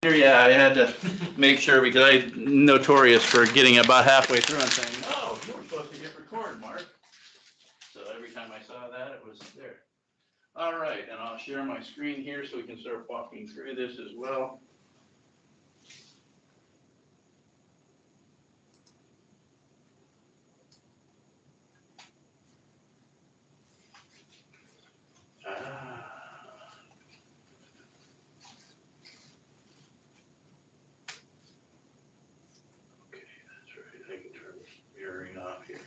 Yeah, I had to make sure because I'm notorious for getting about halfway through and saying, "No, you were supposed to hit record, Mark." So every time I saw that, it was there. All right, and I'll share my screen here so we can start walking through this as well. Okay, that's right. I can turn mirroring off here.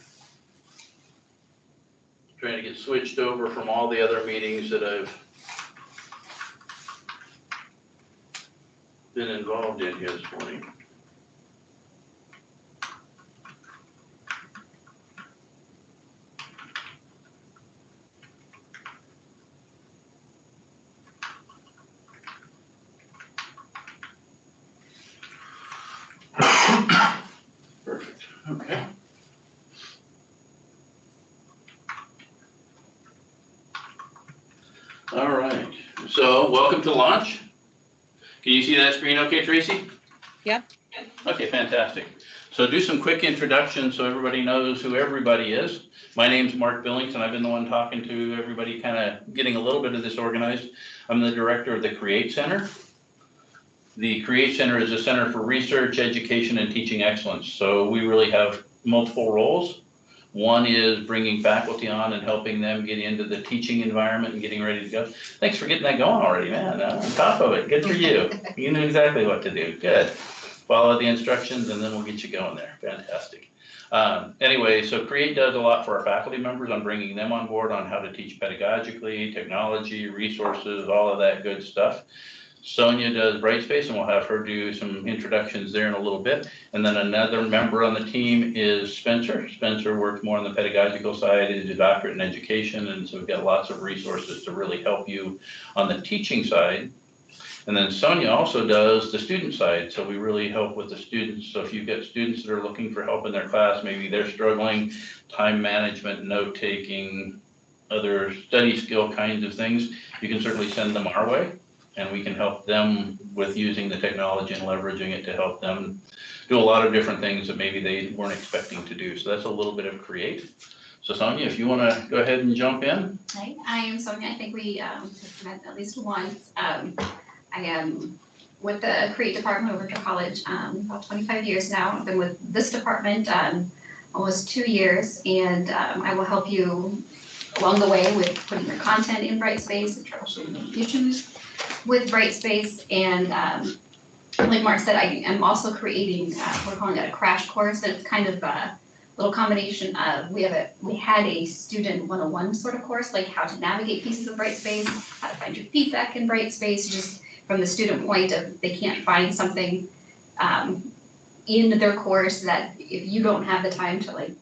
Trying to get switched over from all the other meetings that I've been involved in here this morning. Perfect. Okay. All right. So welcome to Launch. Can you see that screen okay, Tracy? Yep. Okay, fantastic. So do some quick introductions so everybody knows who everybody is. My name's Mark Billington. I've been the one talking to everybody, kind of getting a little bit of this organized. I'm the director of the CREATE Center. The CREATE Center is a center for research, education, and teaching excellence. So we really have multiple roles. One is bringing faculty on and helping them get into the teaching environment and getting ready to go. Thanks for getting that going already, man. On top of it, good for you. You knew exactly what to do. Good. Follow the instructions and then we'll get you going there. Fantastic. Anyway, so CREATE does a lot for our faculty members on bringing them on board on how to teach pedagogically, technology, resources, all of that good stuff. Sonia does Brightspace, and we'll have her do some introductions there in a little bit. And then another member on the team is Spencer. Spencer works more on the pedagogical side, is a doctorate in education, and so we've got lots of resources to really help you on the teaching side. And then Sonia also does the student side, so we really help with the students. So if you've got students that are looking for help in their class, maybe they're struggling, time management, note-taking, other study skill kinds of things, you can certainly send them our way. And we can help them with using the technology and leveraging it to help them do a lot of different things that maybe they weren't expecting to do. So that's a little bit of CREATE. So Sonia, if you want to go ahead and jump in. Hi, I am Sonia. I think we met at least once. I am with the CREATE department over at college about 25 years now. I've been with this department almost 2 years, and I will help you along the way with putting your content in Brightspace and troubleshooting issues with Brightspace. And like Mark said, I am also creating, we're calling it a crash course. It's kind of a little combination of, we had a student 101 sort of course, like how to navigate pieces of Brightspace, how to find your feedback in Brightspace, just from the student point of they can't find something in their course that if you don't have the time to like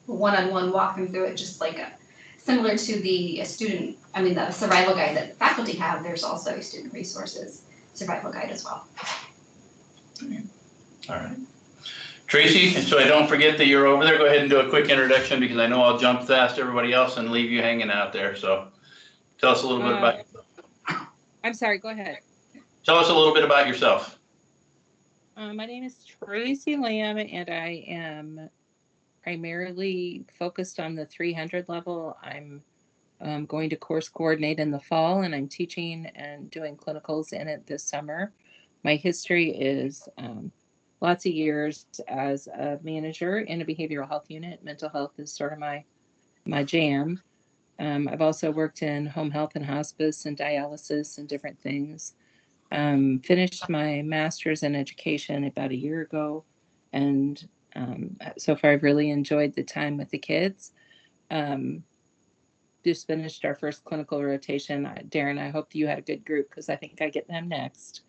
one-on-one walk them through it, just like similar to the student, the survival guide that faculty have, there's also a student resources survival guide as well. All right. Tracy, so I don't forget that you're over there, go ahead and do a quick introduction because I know I'll jump past everybody else and leave you hanging out there. So tell us a little bit about yourself. I'm sorry, go ahead. Tell us a little bit about yourself. My name is Tracy Lamb, and I am primarily focused on the 300 level. I'm going to course coordinate in the fall, and I'm teaching and doing clinicals in it this summer. My history is lots of years as a manager in a behavioral health unit. Mental health is sort of my jam. I've also worked in home health and hospice and dialysis and different things. Finished my master's in education about a year ago, and so far I've really enjoyed the time with the kids. Just finished our first clinical rotation. Darren, I hope you had a good group because I think I get them next.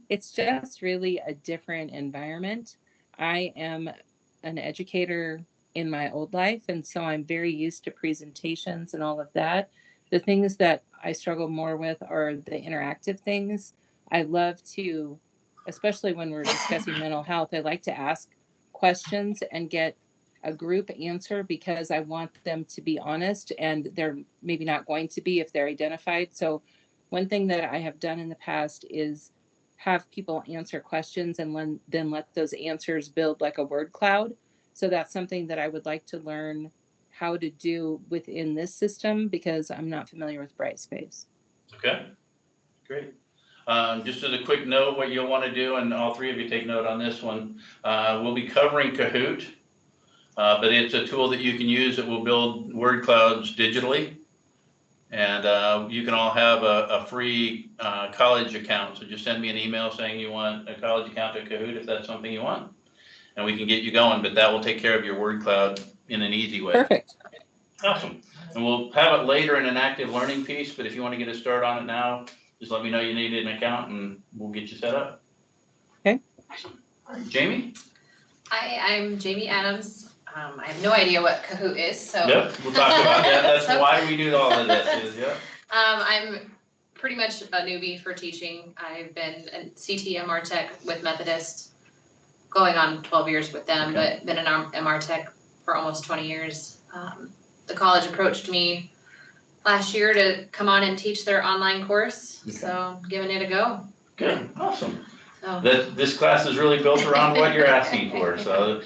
It's just really a different environment. I am an educator in my old life, and so I'm very used to presentations and all of that. The things that I struggle more with are the interactive things. I love to, especially when we're discussing mental health, I like to ask questions and get a group answer because I want them to be honest, and they're maybe not going to be if they're identified. So One thing that I have done in the past is have people answer questions and then let those answers build like a word cloud. So that's something that I would like to learn how to do within this system because I'm not familiar with Brightspace. Okay, great. Just as a quick note, what you'll want to do, and all three of you take note on this one, we'll be covering Kahoot, but it's a tool that you can use that will build word clouds digitally. And you can all have a free college account. So just send me an email saying you want a college account to Kahoot if that's something you want. And we can get you going, but that will take care of your word cloud in an easy way. Perfect. Awesome. And we'll have it later in an active learning piece, but if you want to get a start on it now, just let me know you need an account and we'll get you set up. Okay. Awesome. All right, Jamie? Hi, I'm Jamie Adams. I have no idea what Kahoot is, so. Yep, we'll talk about that. That's So- why we do all of this, yeah. I'm pretty much a newbie for teaching. I've been a CT MR Tech with Methodist, going on 12 years with them, Okay. but been an MR Tech for almost 20 years. The college approached me last year to come on and teach their online course, Okay. so giving it a go. Good, awesome. So. This class is really built around what you're asking for, so.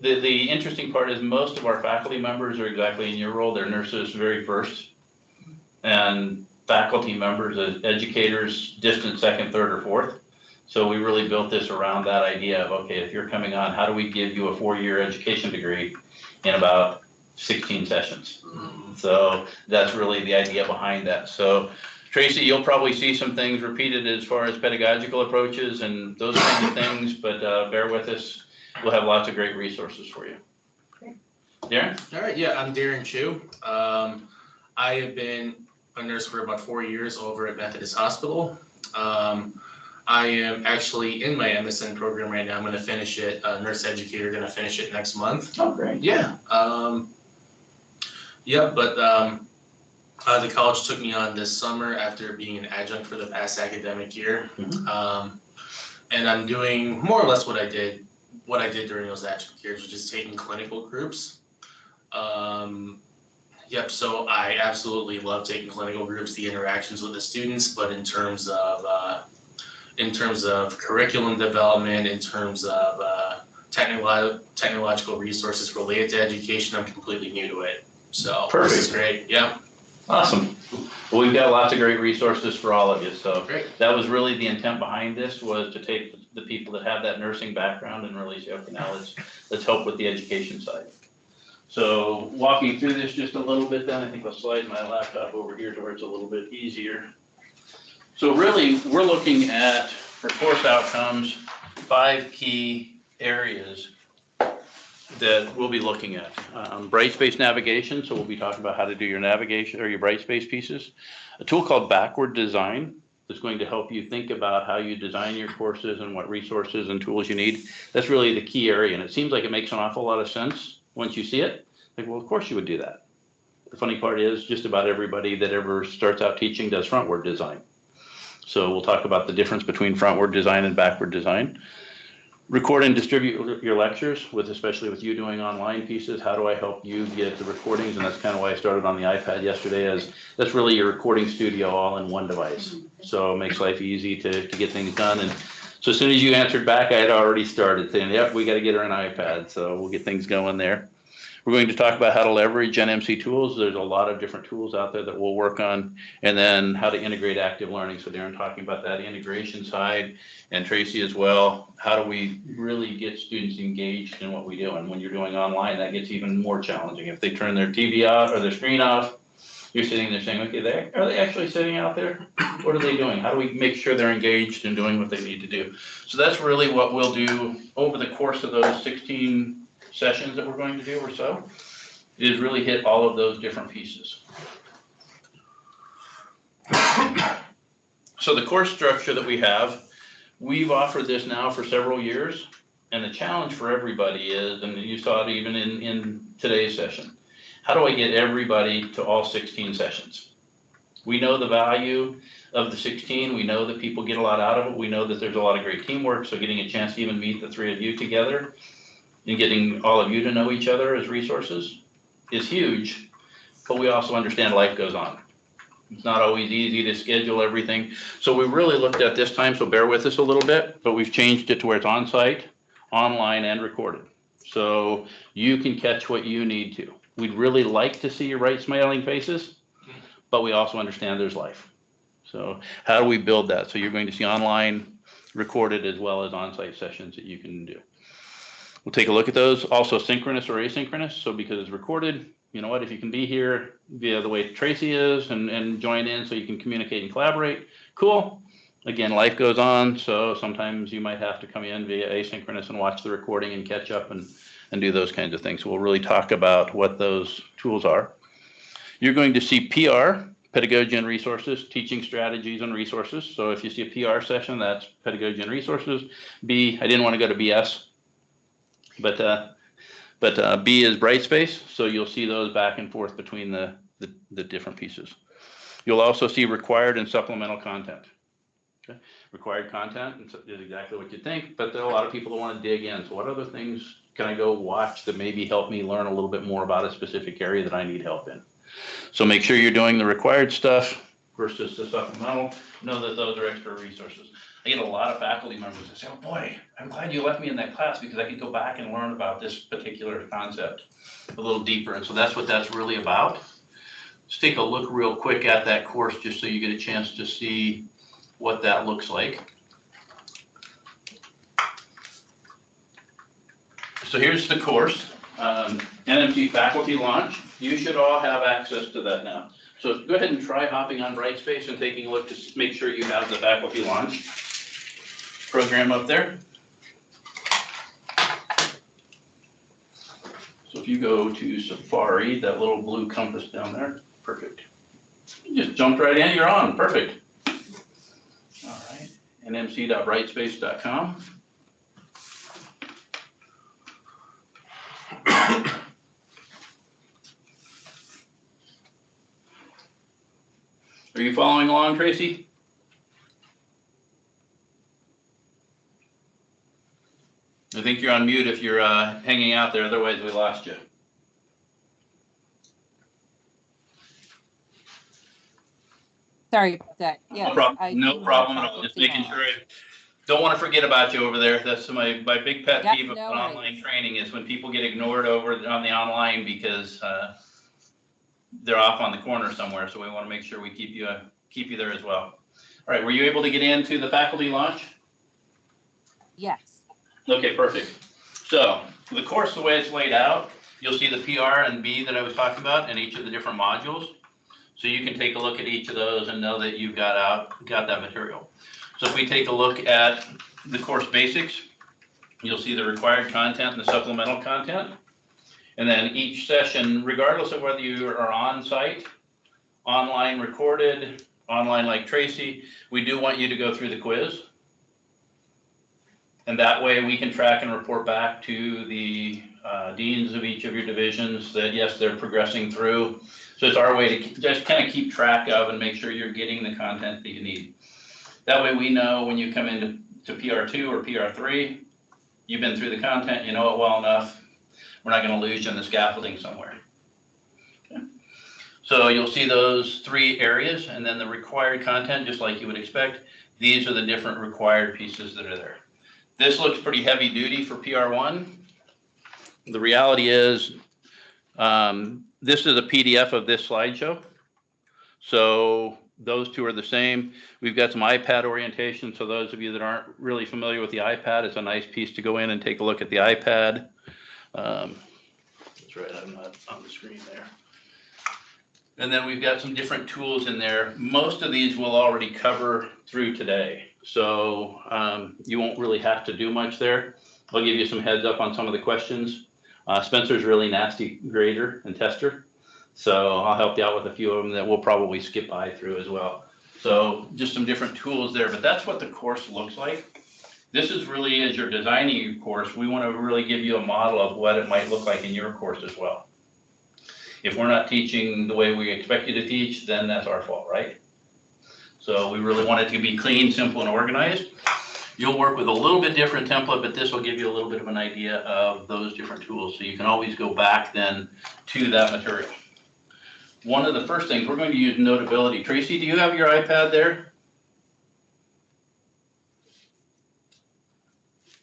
The interesting part is most of our faculty members are exactly in your role. They're nurses very first. And faculty members, educators, distant second, third, or fourth. So we really built this around that idea of, okay, if you're coming on, how do we give you a 4-year education degree in about 16 sessions? So that's really the idea behind that. So Tracy, you'll probably see some things repeated as far as pedagogical approaches and those kinds of things, but bear with us. We'll have lots of great resources for you. Great. Darren? All right, yeah, I'm Darren Chu. I have been a nurse for about 4 years over at Methodist Hospital. I am actually in my MSN program right now. I'm going to finish it. Nurse educator, going to finish it next month. Oh, great. Yeah. But the college took me on this summer after being an adjunct for the past academic year. Mhm. And I'm doing more or less what I did during those adjunct years, which is taking clinical groups. So I absolutely love taking clinical groups, the interactions with the students, but in terms of curriculum development, in terms of technological resources related to education, I'm completely new to it. So Perfect. This is great, yeah. Awesome. Well, we've got lots of great resources for all of you. So Great. that was really the intent behind this, was to take the people that have that nursing background and really say, okay, now let's help with the education side. So walking through this just a little bit, then I think I'll slide my laptop over here to where it's a little bit easier. So really, we're looking at, for course outcomes, 5 key areas that we'll be looking at. Brightspace navigation, so we'll be talking about how to do your navigation or your Brightspace pieces. A tool called Backward Design that's going to help you think about how you design your courses and what resources and tools you need. That's really the key area, and it seems like it makes an awful lot of sense once you see it. Like, well, of course you would do that. The funny part is just about everybody that ever starts out teaching does frontward design. So we'll talk about the difference between frontward design and backward design. Record and distribute your lectures, especially with you doing online pieces. How do I help you get the recordings? And that's kind of why I started on the iPad yesterday, as that's really your recording studio all in one device. So it makes life easy to get things done. And so as soon as you answered back, I had already started saying, yep, we got to get her an iPad. So we'll get things going there. We're going to talk about how to leverage NMC tools. There's a lot of different tools out there that we'll work on, and then how to integrate active learning. So Darren talking about that integration side, and Tracy as well. How do we really get students engaged in what we do? And when you're doing online, that gets even more challenging. If they turn their TV off or their screen off, you're sitting there saying, okay, are they actually sitting out there? What are they doing? How do we make sure they're engaged and doing what they need to do? So that's really what we'll do over the course of those 16 sessions that we're going to do or so, is really hit all of those different pieces. So the course structure that we have, we've offered this now for several years, and the challenge for everybody is, and you saw it even in today's session, how do I get everybody to all 16 sessions? We know the value of the 16. We know that people get a lot out of it. We know that there's a lot of great teamwork, so getting a chance to even meet the 3 of you together and getting all of you to know each other as resources is huge, but we also understand life goes on. It's not always easy to schedule everything. So we really looked at this time, so bear with us a little bit, but we've changed it to where it's on site, online, and recorded. So you can catch what you need to. We'd really like to see your bright smiling faces, but we also understand there's life. So how do we build that? So you're going to see online, recorded, as well as on-site sessions that you can do. We'll take a look at those. Also synchronous or asynchronous. So because it's recorded, you know what, if you can be here via the way Tracy is and join in so you can communicate and collaborate, cool. Again, life goes on. So sometimes you might have to come in via asynchronous and watch the recording and catch up and do those kinds of things. So we'll really talk about what those tools are. You're going to see PR, pedagogy and resources, teaching strategies and resources. So if you see a PR session, that's pedagogy and resources. B, I didn't want to go to BS, but B is Brightspace. So you'll see those back and forth between the different pieces. You'll also see required and supplemental content. Okay. Required content is exactly what you think, but there are a lot of people that want to dig in. So what other things can I go watch that maybe help me learn a little bit more about a specific area that I need help in? So make sure you're doing the required stuff versus the supplemental. Know that those are extra resources. I get a lot of faculty members that say, oh boy, I'm glad you left me in that class because I could go back and learn about this particular concept a little deeper. And so that's what that's really about. Let's take a look real quick at that course just so you get a chance to see what that looks like. So here's the course, NMC Faculty Launch. You should all have access to that now. So go ahead and try hopping on Brightspace and taking a look to make sure you have the Faculty Launch program up there. So if you go to Safari, that little blue compass down there, perfect. You just jumped right in, you're on, perfect. All right, nmc.brightspace.com. Are you following along, Tracy? I think you're on mute if you're hanging out there, otherwise we lost you. Sorry about that. Yes, No problem. I No do problem have at all. Just faculty making launch. sure. Don't want to forget about you over there. That's my big pet Yep, peeve of no online worries. training is when people get ignored over on the online because they're off on the corner somewhere. So we want to make sure we keep you there as well. All right. Were you able to get into the faculty launch? Yes. Okay, perfect. So the course, the way it's laid out, you'll see the PR and B that I was talking about in each of the different modules. So you can take a look at each of those and know that you've got that material. So if we take a look at the course basics, you'll see the required content and the supplemental content. And then each session, regardless of whether you are on site, online recorded, online like Tracy, we do want you to go through the quiz. And that way we can track and report back to the deans of each of your divisions that yes, they're progressing through. So it's our way to just kind of keep track of and make sure you're getting the content that you need. That way we know when you come into PR2 or PR3, you've been through the content, you know it well enough. We're not going to lose you in the scaffolding somewhere. Okay. So you'll see those three areas and then the required content, just like you would expect. These are the different required pieces that are there. This looks pretty heavy duty for PR1. The reality is this is a PDF of this slideshow. So those two are the same. We've got some iPad orientation. So those of you that aren't really familiar with the iPad, it's a nice piece to go in and take a look at the iPad. That's right, I'm not on the screen there. And then we've got some different tools in there. Most of these we'll already cover through today. So you won't really have to do much there. I'll give you some heads up on some of the questions. Spencer's really nasty grader and tester. So I'll help you out with a few of them that we'll probably skip by through as well. So just some different tools there, but that's what the course looks like. This is really, as you're designing your course, we want to really give you a model of what it might look like in your course as well. If we're not teaching the way we expect you to teach, then that's our fault, right? So we really want it to be clean, simple, and organized. You'll work with a little bit different template, but this will give you a little bit of an idea of those different tools. So you can always go back then to that material. one of the first things, we're going to use Notability. Tracy, do you have your iPad there?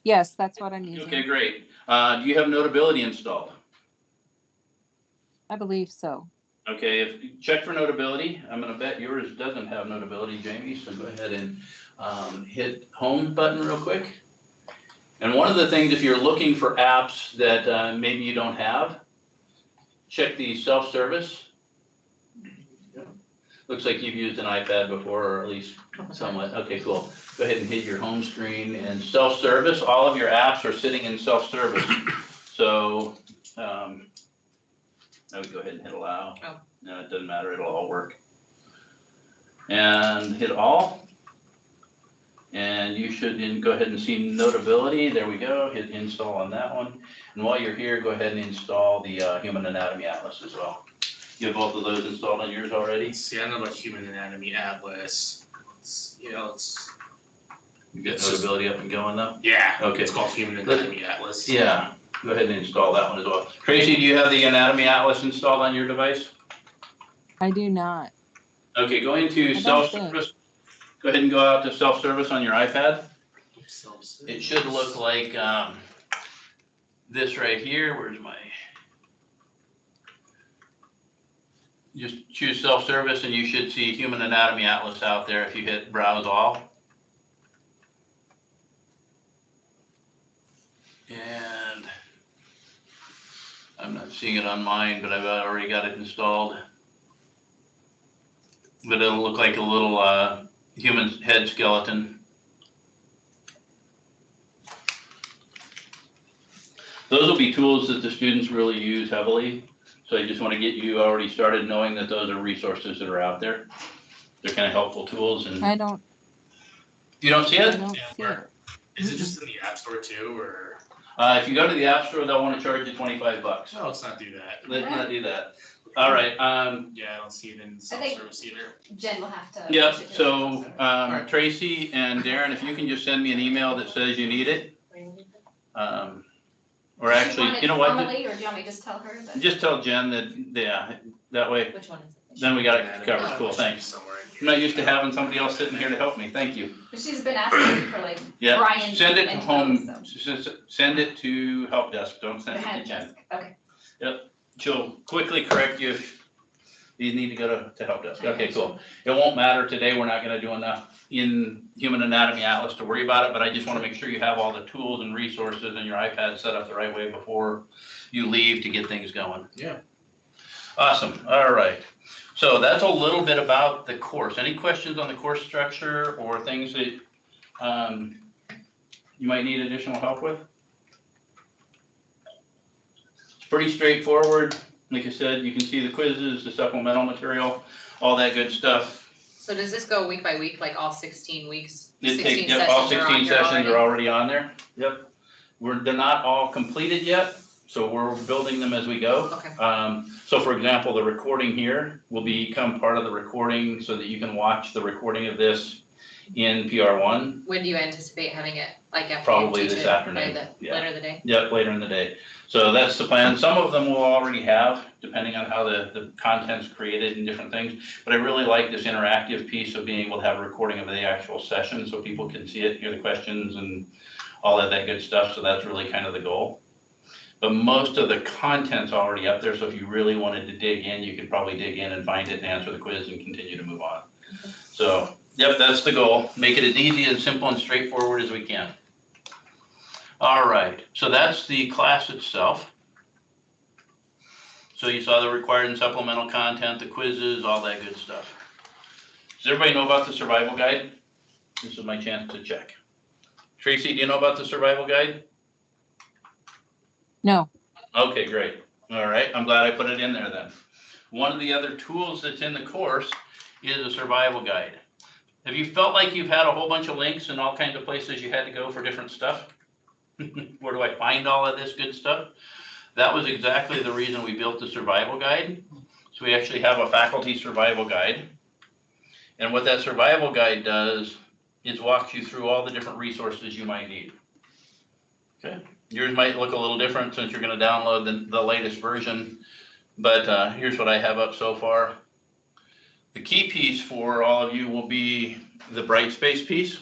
Yes, that's what I'm using. Okay, great. Do you have Notability installed? I believe so. Okay, if you check for Notability, I'm gonna bet yours doesn't have Notability, Jamie, so go ahead and hit home button real quick. And one of the things, if you're looking for apps that maybe you don't have, check the self-service. Looks like you've used an iPad before, or at least somewhat. Okay, cool. Go ahead and hit your home screen and self-service. All of your apps are sitting in self-service. So, I would go ahead and hit allow. Oh. No, it doesn't matter, it'll all work. And hit all. And you should then go ahead and see Notability. There we go. Hit install on that one. And while you're here, go ahead and install the Human Anatomy Atlas as well. You have both of those installed on yours already? See, I know about Human Anatomy Atlas. You know, You got Notability up and going though? yeah. Okay. It's called Human Anatomy Atlas. Yeah, go ahead and install that one as well. Tracy, do you have the Anatomy Atlas installed on your device? I do not. Okay, go into I don't self-service. Go ahead and go out to self-service on your iPad. It should look like this right here. Where's my? Just choose self-service and you should see Human Anatomy Atlas out there if you hit browse all. And I'm not seeing it on mine, but I've already got it installed. But it'll look like a little human head skeleton. Those will be tools that the students really use heavily. So I just want to get you already started knowing that those are resources that are out there. They're kind of helpful tools and. I don't. You don't see I it? don't see it. Is it just in the App Store too, or? If you go to the App Store, they'll want to charge you $25. No, let's not do that. Let's not do that. All right, Yeah, I don't see it in self-service either. Jen will have to. yep, push it to so, the- Tracy and Darren, if you can just send me an email that says you need it. Or Does she actually, want you know it what, formally, or do you want me to just tell her that? just tell Jen that, yeah, that way, Which one is it? then we got it covered, cool, thanks. Somewhere in I'm here. not used to having somebody else sitting here to help me, thank you. She's been asking for like Yeah, Brian. send it to info, home, so- send it to help desk, don't send The it to head Jen. desk, okay. She'll quickly correct you if you need to go to help desk. Okay, cool. It won't matter today. We're not gonna do enough in Human Anatomy Atlas to worry about it, but I just wanna make sure you have all the tools and resources and your iPad set up the right way before you leave to get things going. Yeah. Awesome. All right. So that's a little bit about the course. Any questions on the course structure or things that you might need additional help with? It's pretty straightforward. Like I said, you can see the quizzes, the supplemental material, all that good stuff. So does this go week by week, like all 16 weeks? It 16 takes, yep, all sessions are on 16 here sessions already? are already on there. Yep. They're not all completed yet, so we're building them as we go. Okay. So for example, the recording here will become part of the recording so that you can watch the recording of this in PR1. When do you anticipate having it, like after you Probably teach this it, afternoon, by the yeah. later in the day? Yep, later in the day. So that's the plan. Some of them will already have, depending on how the content's created and different things. But I really like this interactive piece of being able to have a recording of the actual session so people can see it, hear the questions and all of that good stuff. So that's really kind of the goal. But most of the content's already up there. So if you really wanted to dig in, you could probably dig in and find it and answer the quiz and continue to move on. So, yep, that's the goal. Make it as easy and simple and straightforward as we can. All right, so that's the class itself. So you saw the required and supplemental content, the quizzes, all that good stuff. Does everybody know about the survival guide? This is my chance to check. Tracy, do you know about the survival guide? No. Okay, great. All right, I'm glad I put it in there then. One of the other tools that's in the course is a survival guide. Have you felt like you've had a whole bunch of links and all kinds of places you had to go for different stuff? Where do I find all of this good stuff? That was exactly the reason we built the survival guide. So we actually have a faculty survival guide. And what that survival guide does is walks you through all the different resources you might need. Okay, yours might look a little different since you're going to download the latest version. But here's what I have up so far. The key piece for all of you will be the Brightspace piece.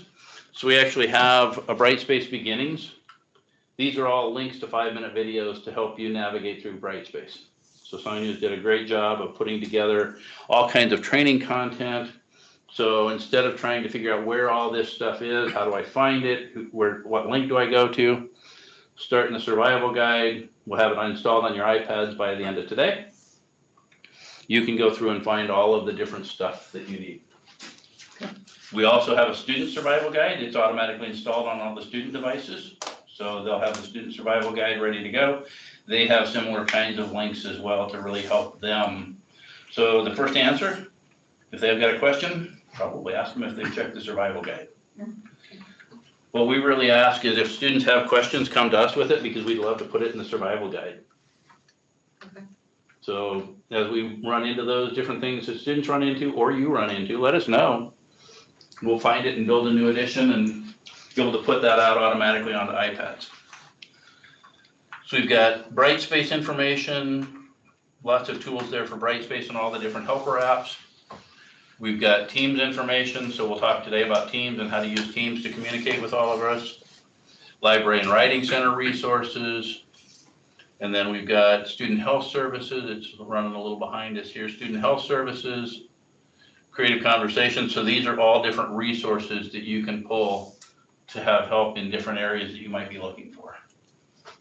So we actually have a Brightspace Beginnings. These are all links to 5-minute videos to help you navigate through Brightspace. So Sonia's did a great job of putting together all kinds of training content. So instead of trying to figure out where all this stuff is, how do I find it, what link do I go to, start in the survival guide. We'll have it installed on your iPads by the end of today. You can go through and find all of the different stuff that you need. We also have a student survival guide. It's automatically installed on all the student devices. So they'll have the student survival guide ready to go. They have similar kinds of links as well to really help them. So the first answer, if they've got a question, probably ask them if they've checked the survival guide. What we really ask is if students have questions, come to us with it because we'd love to put it in the survival guide. Okay. So as we run into those different things that students run into or you run into, let us know. We'll find it and build a new edition and be able to put that out automatically on the iPads. So we've got Brightspace information, lots of tools there for Brightspace and all the different helper apps. We've got Teams information, so we'll talk today about Teams and how to use Teams to communicate with all of us. Library and Writing Center resources. And then we've got Student Health Services. It's running a little behind us here. Student Health Services, Creative Conversations. So these are all different resources that you can pull to have help in different areas that you might be looking for.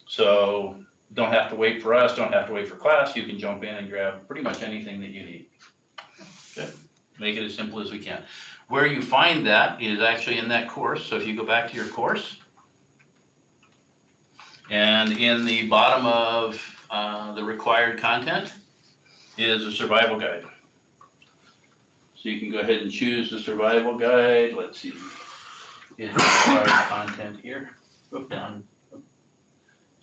So don't have to wait for us, don't have to wait for class. You can jump in and grab pretty much anything that you need. Okay. Make it as simple as we can. Where you find that is actually in that course. So if you go back to your course, and in the bottom of the required content is a survival guide. So you can go ahead and choose the survival guide. Let's see, is required content here. Look down.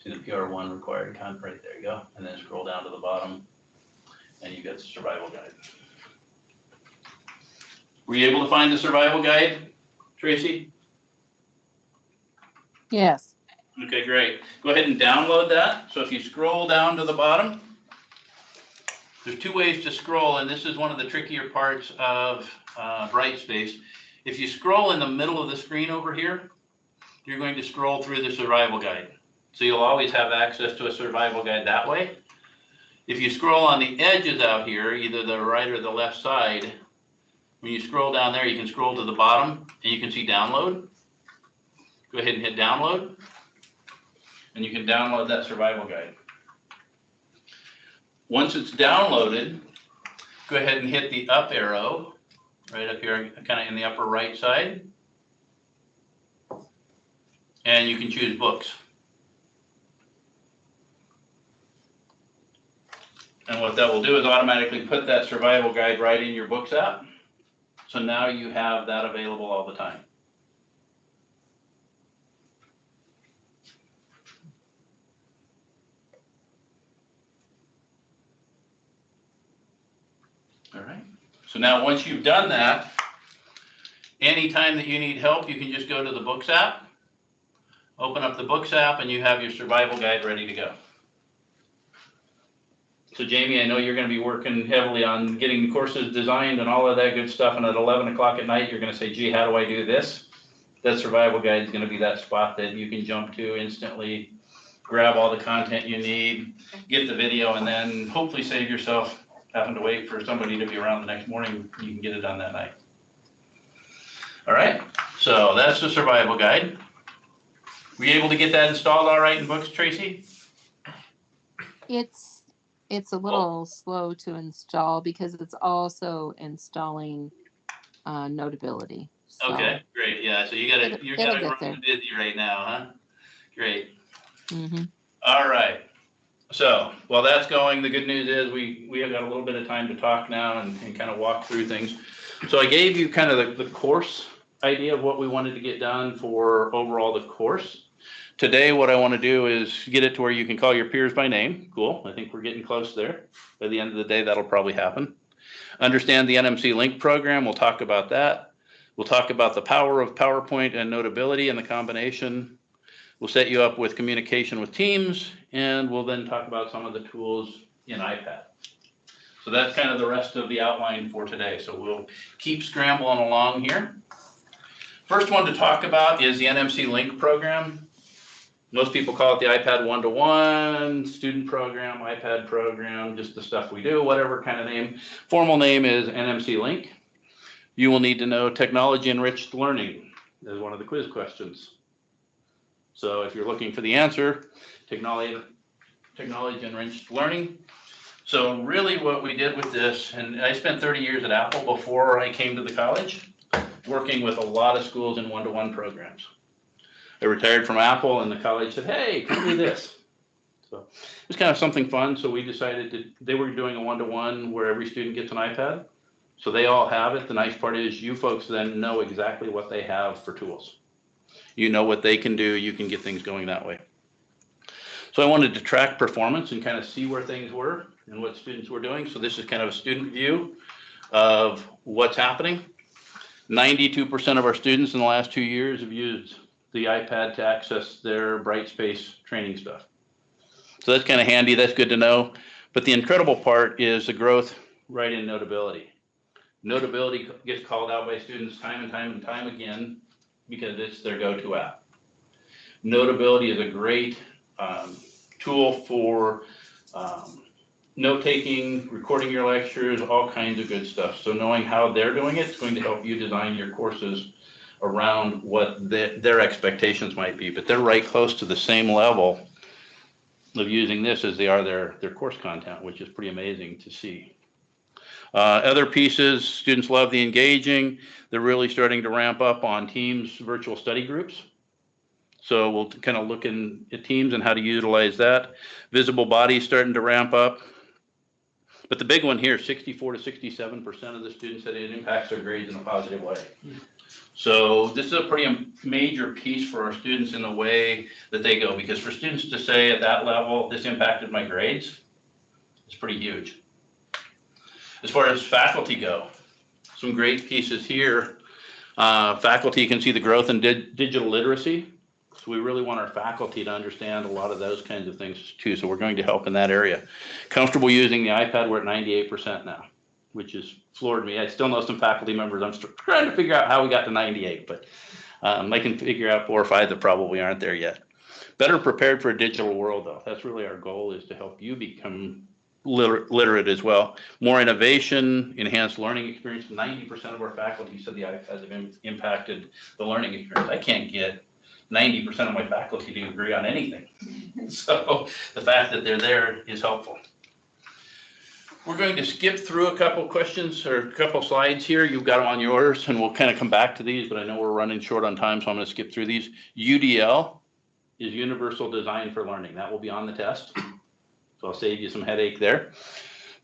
See the PR1 required content right there. You go, and then scroll down to the bottom, and you get the survival guide. Were you able to find the survival guide, Tracy? Yes. Okay, great. Go ahead and download that. So if you scroll down to the bottom, there's two ways to scroll, and this is one of the trickier parts of Brightspace. If you scroll in the middle of the screen over here, you're going to scroll through the survival guide. So you'll always have access to a survival guide that way. If you scroll on the edges out here, either the right or the left side, when you scroll down there, you can scroll to the bottom and you can see download. Go ahead and hit download, and you can download that survival guide. Once it's downloaded, go ahead and hit the up arrow right up here, kind of in the upper right side, and you can choose books. And what that will do is automatically put that survival guide right in your books app. So now you have that available all the time. All right. So now once you've done that, anytime that you need help, you can just go to the Books app, open up the Books app, and you have your survival guide ready to go. So Jamie, I know you're going to be working heavily on getting the courses designed and all of that good stuff, and at 11 o'clock at night, you're going to say, gee, how do I do this? That survival guide is going to be that spot that you can jump to instantly, grab all the content you need, get the video, and then hopefully save yourself having to wait for somebody to be around the next morning. You can get it done that night. All right, so that's the survival guide. Were you able to get that installed all right in Books, Tracy? It's a little slow to install because it's also installing Notability. So Okay, great. Yeah, so you're it'll get there. busy right now, huh? Great. Mm-hmm. All right. So while that's going, the good news is we have got a little bit of time to talk now and kind of walk through things. So I gave you kind of the course idea of what we wanted to get done for overall the course. Today, what I want to do is get it to where you can call your peers by name. Cool. I think we're getting close there. By the end of the day, that'll probably happen. Understand the NMC Link program. We'll talk about that. We'll talk about the power of PowerPoint and Notability and the combination. We'll set you up with communication with Teams, and we'll then talk about some of the tools in iPad. So that's kind of the rest of the outline for today. So we'll keep scrambling along here. First one to talk about is the NMC Link program. Most people call it the iPad one-to-one, student program, iPad program, just the stuff we do, whatever kind of name. Formal name is NMC Link. You will need to know technology enriched learning as one of the quiz questions. So if you're looking for the answer, technology enriched learning. So really what we did with this, and I spent 30 years at Apple before I came to the college, working with a lot of schools in one-to-one programs. I retired from Apple and the college said, hey, come do this. So it was kind of something fun. So we decided they were doing a one-to-one where every student gets an iPad. So they all have it. The nice part is you folks then know exactly what they have for tools. You know what they can do. You can get things going that way. So I wanted to track performance and kind of see where things were and what students were doing. So this is kind of a student view of what's happening. 92% of our students in the last 2 years have used the iPad to access their Brightspace training stuff. So that's kind of handy. That's good to know. But the incredible part is the growth right in Notability. Notability gets called out by students time and time again because it's their go-to app. Notability is a great tool for note-taking, recording your lectures, all kinds of good stuff. So knowing how they're doing it is going to help you design your courses around what their expectations might be. But they're right close to the same level of using this as they are their course content, which is pretty amazing to see. Other pieces, students love the engaging. They're really starting to ramp up on Teams virtual study groups. So we'll kind of look at Teams and how to utilize that. Visible bodies starting to ramp up. But the big one here, 64 to 67% of the students said it impacts their grades in a positive way. So this is a pretty major piece for our students in the way that they go, because for students to say at that level, this impacted my grades, it's pretty huge. As far as faculty go, some great pieces here. Faculty can see the growth in digital literacy. So we really want our faculty to understand a lot of those kinds of things too. So we're going to help in that area. Comfortable using the iPad, we're at 98% now, which has floored me. I still know some faculty members. I'm trying to figure out how we got to 98, but I can figure out 4 or 5 that probably aren't there yet. Better prepared for a digital world though. That's really our goal, is to help you become literate as well. More innovation, enhanced learning experience. 90% of our faculty said the iPads have impacted the learning experience. I can't get 90% of my faculty to agree on anything. So the fact that they're there is helpful. We're going to skip through a couple questions or a couple slides here. You've got them on yours, and we'll kind of come back to these, but I know we're running short on time, so I'm going to skip through these. UDL is Universal Design for Learning. That will be on the test. So I'll save you some headache there.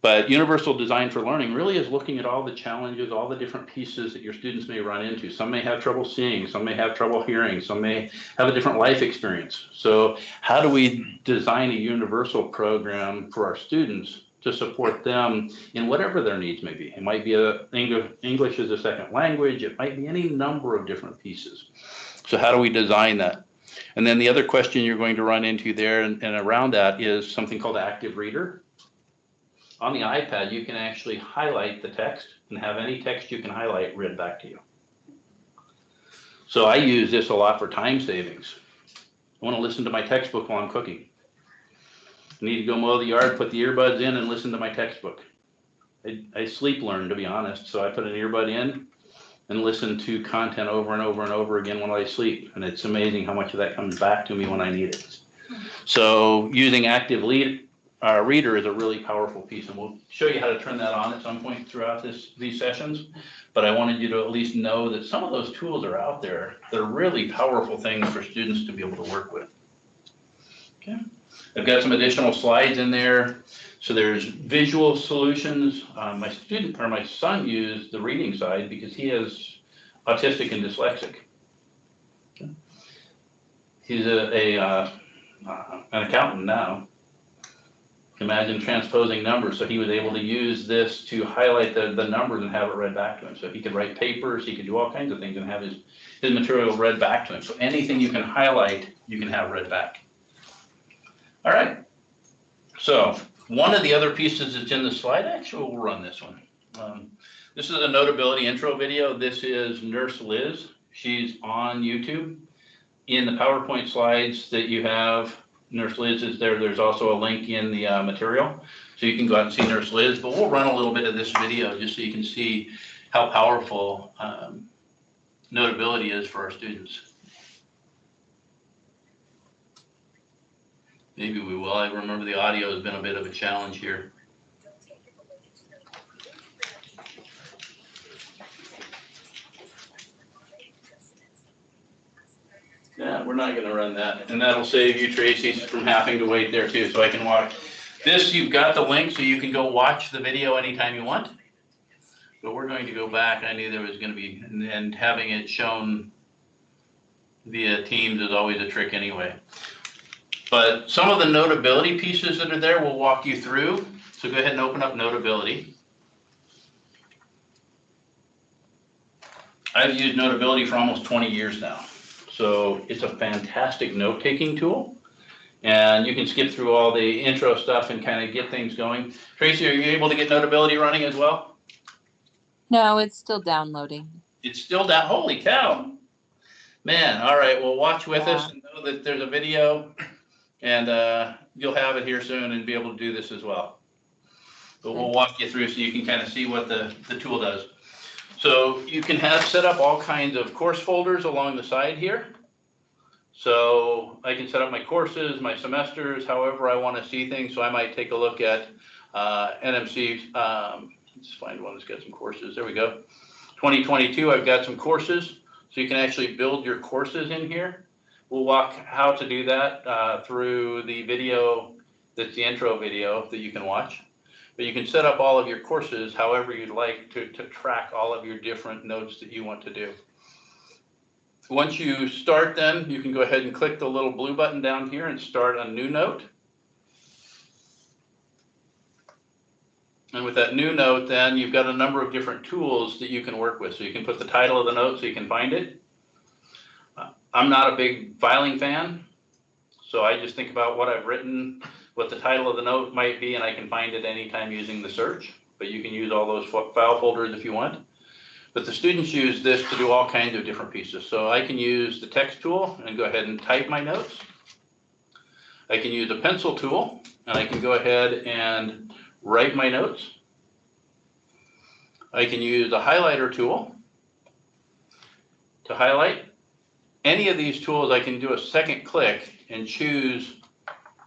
But Universal Design for Learning really is looking at all the challenges, all the different pieces that your students may run into. Some may have trouble seeing, some may have trouble hearing, some may have a different life experience. So how do we design a universal program for our students to support them in whatever their needs may be? It might be English as a second language. It might be any number of different pieces. So how do we design that? And then the other question you're going to run into there and around that is something called Active Reader. On the iPad, you can actually highlight the text and have any text you can highlight read back to you. So I use this a lot for time savings. I want to listen to my textbook while I'm cooking. I need to go mow the yard, put the earbuds in and listen to my textbook. I sleep learn, to be honest. So I put an earbud in and listen to content over and over and over again when I sleep. And it's amazing how much of that comes back to me when I need it. So using Active Reader is a really powerful piece, and we'll show you how to turn that on at some point throughout these sessions. But I wanted you to at least know that some of those tools are out there. They're really powerful things for students to be able to work with. Okay, I've got some additional slides in there. So there's visual solutions. My son used the reading side because he is autistic and dyslexic. Okay. He's an accountant now. Imagine transposing numbers. So he was able to use this to highlight the numbers and have it read back to him. So he could write papers, he could do all kinds of things and have his material read back to him. So anything you can highlight, you can have read back. All right. So One of the other pieces that's in the slide, actually, we'll run this one. This is a notability intro video. This is Nurse Liz. She's on YouTube. In the PowerPoint slides that you have, Nurse Liz is there. There's also a link in the material. So you can go out and see Nurse Liz, but we'll run a little bit of this video just so you can see how powerful notability is for our students. Maybe we will. I remember the audio has been a bit of a challenge here. Yeah, we're not gonna run that. And that'll save you, Tracy, from having to wait there too, so I can watch. This, you've got the link, so you can go watch the video anytime you want. But we're going to go back. I knew there was gonna be, and having it shown via Teams is always a trick anyway. But some of the notability pieces that are there, we'll walk you through. So go ahead and open up notability. I've used notability for almost 20 years now. So it's a fantastic note-taking tool. And you can skip through all the intro stuff and kind of get things going. Tracy, are you able to get notability running as well? No, it's still downloading. It's still down. Holy cow. Man, all right. Well, watch with us and know that there's a video. And you'll have it here soon and be able to do this as well. But we'll walk you through so you can kind of see what the tool does. So you can have set up all kinds of course folders along the side here. So I can set up my courses, my semesters, however I want to see things. So I might take a look at NMC, let's find one that's got some courses. There we go. 2022, I've got some courses. So you can actually build your courses in here. We'll walk how to do that through the video, that's the intro video that you can watch. But you can set up all of your courses however you'd like to track all of your different notes that you want to do. Once you start them, you can go ahead and click the little blue button down here and start a new note. And with that new note, then you've got a number of different tools that you can work with. So you can put the title of the note so you can find it. I'm not a big filing fan, so I just think about what I've written, what the title of the note might be, and I can find it anytime using the search. But you can use all those file folders if you want. But the students use this to do all kinds of different pieces. So I can use the text tool and go ahead and type my notes. I can use a pencil tool, and I can go ahead and write my notes. I can use a highlighter tool to highlight. Any of these tools, I can do a second click and choose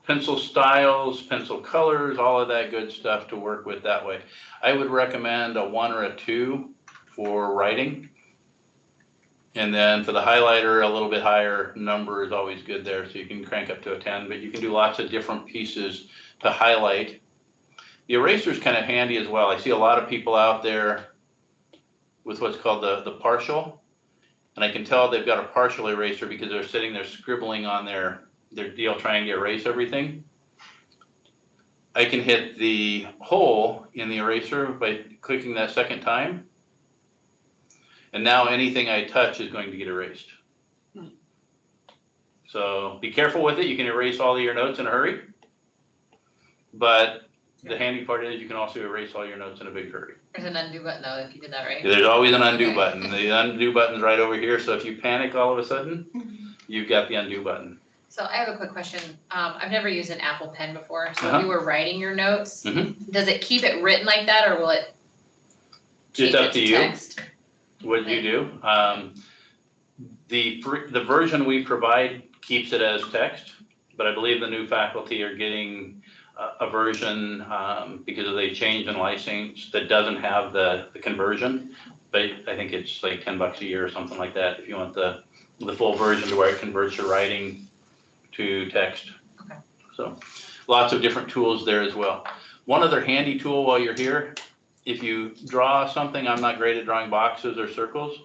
pencil styles, pencil colors, all of that good stuff to work with that way. I would recommend a 1 or a 2 for writing. And then for the highlighter, a little bit higher number is always good there. So you can crank up to a 10, but you can do lots of different pieces to highlight. The eraser is kind of handy as well. I see a lot of people out there with what's called the partial. And I can tell they've got a partial eraser because they're sitting there scribbling on their deal trying to erase everything. I can hit the hole in the eraser by clicking that second time. And now anything I touch is going to get erased. So be careful with it. You can erase all of your notes in a hurry. But the handy part is you can also erase all your notes in a big hurry. There's an undo button though, if you did that right. There's always an undo button. The undo button's right over here. So if you panic all of a sudden, you've got the undo button. So I have a quick question. I've never used an Apple Pen before. So if you were writing your notes, does it keep it written like that or will it It's change up it to you. text? What you do. The version we provide keeps it as text, but I believe the new faculty are getting a version because they changed in license that doesn't have the conversion. But I think it's like $10 a year or something like that if you want the full version to where it converts your writing to text. Okay. So lots of different tools there as well. One other handy tool while you're here, if you draw something, I'm not great at drawing boxes or circles.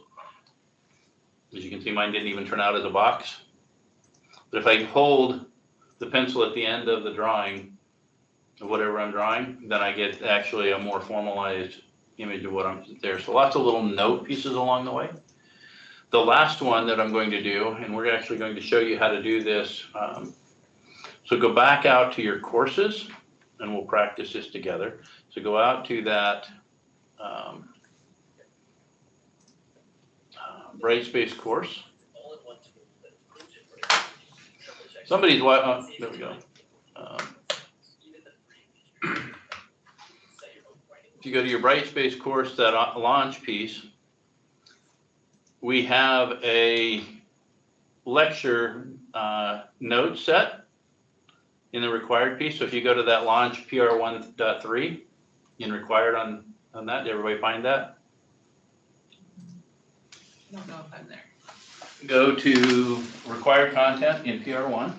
As you can see, mine didn't even turn out as a box. But if I hold the pencil at the end of the drawing, of whatever I'm drawing, then I get actually a more formalized image of what I'm there. So lots of little note pieces along the way. The last one that I'm going to do, and we're actually going to show you how to do this. So go back out to your courses. and we'll practice this together. So go out to that Brightspace course. Somebody's there we go. If you go to your Brightspace course, that launch piece, we have a lecture note set in the required piece. So if you go to that launch PR1.3 in required on that, did everybody find that? I don't know if I'm there. Go to required content in PR1.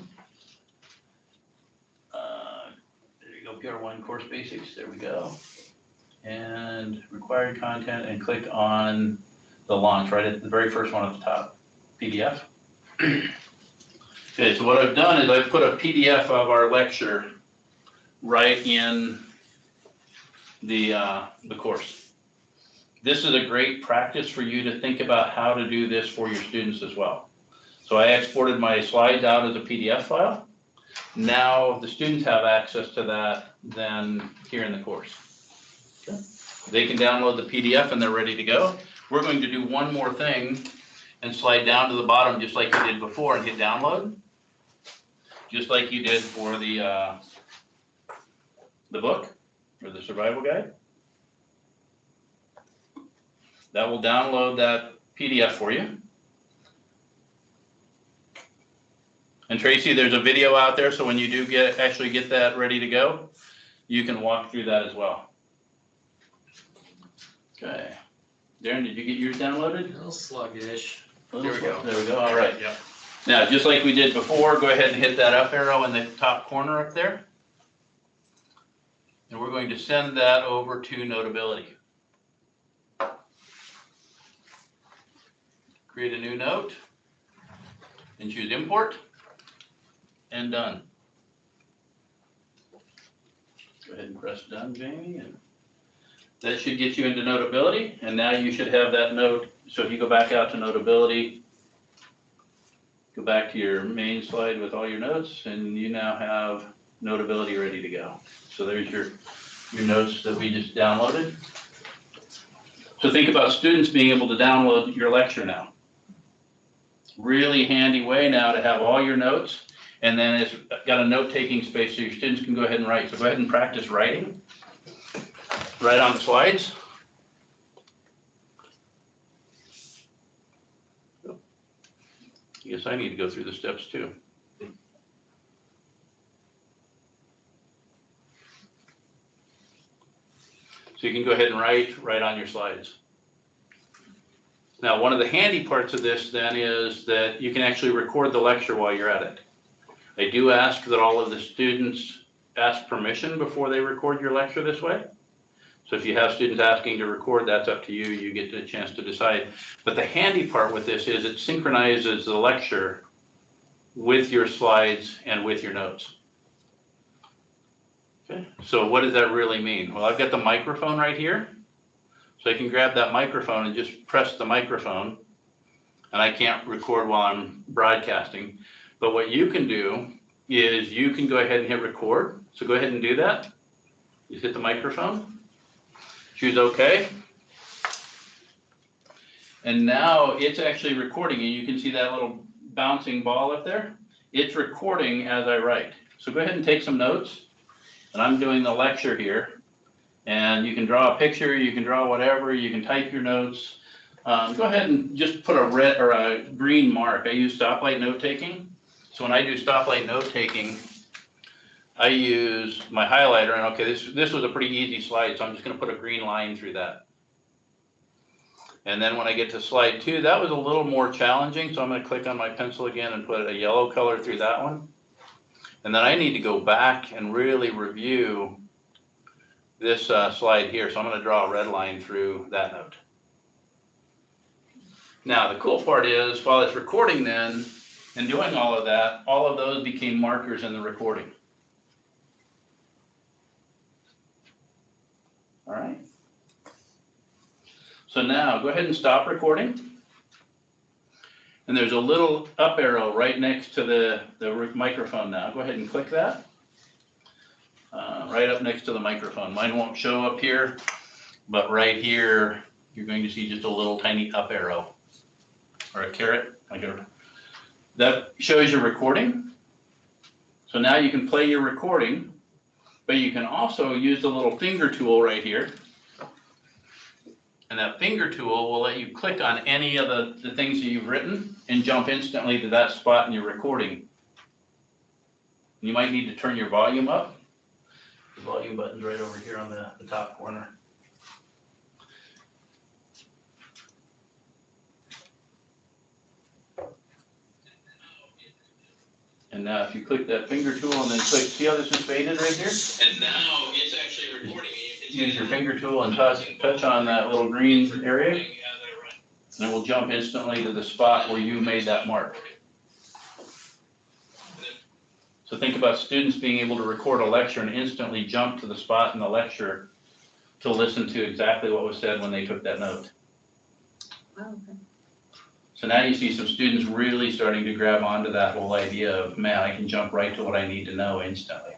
There you go, PR1 course basics, there we go. And required content, and click on the launch right at the very first one at the top, PDF. Okay, so what I've done is I've put a PDF of our lecture right in the course. This is a great practice for you to think about how to do this for your students as well. So I exported my slides out as a PDF file. Now the students have access to that then here in the course. Okay. They can download the PDF and they're ready to go. We're going to do one more thing and slide down to the bottom just like you did before and hit download. Just like you did for the book or the survival guide. That will download that PDF for you. And Tracy, there's a video out there, so when you do actually get that ready to go, you can walk through that as well. Okay. Darren, did you get yours downloaded? A little sluggish. There There we go. There we go, all right. Yep. Now, just like we did before, go ahead and hit that up arrow in the top corner up there. And we're going to send that over to Notability. Create a new note and choose import and done. Go ahead and press done, Jamie, and that should get you into Notability, and now you should have that note. So if you go back out to Notability, go back to your main slide with all your notes, and you now have Notability ready to go. So there's your notes that we just downloaded. So think about students being able to download your lecture now. Really handy way now to have all your notes, and then it's got a note-taking space so your students can go ahead and write. So go ahead and practice writing. Right on the slides. I guess I need to go through the steps too. So you can go ahead and write on your slides. Now, one of the handy parts of this then is that you can actually record the lecture while you're at it. I do ask that all of the students ask permission before they record your lecture this way. So if you have students asking to record, that's up to you. You get a chance to decide. But the handy part with this is it synchronizes the lecture with your slides and with your notes. Okay, so what does that really mean? Well, I've got the microphone right here. So I can grab that microphone and just press the microphone, and I can't record while I'm broadcasting. But what you can do is you can go ahead and hit record. So go ahead and do that. Just hit the microphone, choose OK. And now it's actually recording, and you can see that little bouncing ball up there. It's recording as I write. So go ahead and take some notes. And I'm doing the lecture here. And you can draw a picture, you can draw whatever, you can type your notes. Go ahead and just put a red or a green mark. I use stoplight note taking. So when I do stoplight note taking, I use my highlighter, and okay, this was a pretty easy slide, so I'm just gonna put a green line through that. And then when I get to slide 2, that was a little more challenging, so I'm gonna click on my pencil again and put a yellow color through that one. And then I need to go back and really review this slide here, so I'm going to draw a red line through that note. Now the cool part is, while it's recording then, and doing all of that, all of those became markers in the recording. All right. So now go ahead and stop recording. And there's a little up arrow right next to the microphone now. Go ahead and click that. on, right up next to the microphone. Mine won't show up here, but right here, you're going to see just a little tiny up arrow or a caret. That shows your recording. So now you can play your recording, but you can also use the little finger tool right here. And that finger tool will let you click on any of the things that you've written and jump instantly to that spot in your recording. You might need to turn your volume up. The volume button's right over here on the top corner. And now if you click that finger tool and then click, see how this is faded right here? And now it's actually recording. Use your finger tool and touch on that little green area. And it will jump instantly to the spot where you made that mark. So think about students being able to record a lecture and instantly jump to the spot in the lecture to listen to exactly what was said when they took that note. Oh, okay. So now you see some students really starting to grab onto that whole idea of, man, I can jump right to what I need to know instantly.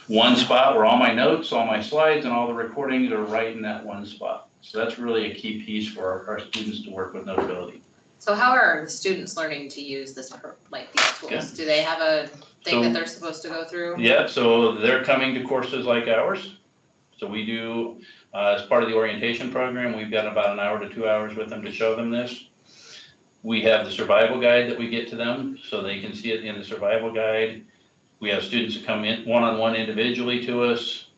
One spot where all my notes, all my slides, and all the recordings are right in that one spot. So that's really a key piece for our students to work with Notability. So how are the students learning to use this, these tools? Yeah. Do they have a thing that So- they're supposed to go through? Yeah, so they're coming to courses like ours. So we do, as part of the orientation program, we've got about an hour to 2 hours with them to show them this. We have the survival guide that we get to them, so they can see it in the survival guide. We have students that come in one-on-one individually to us.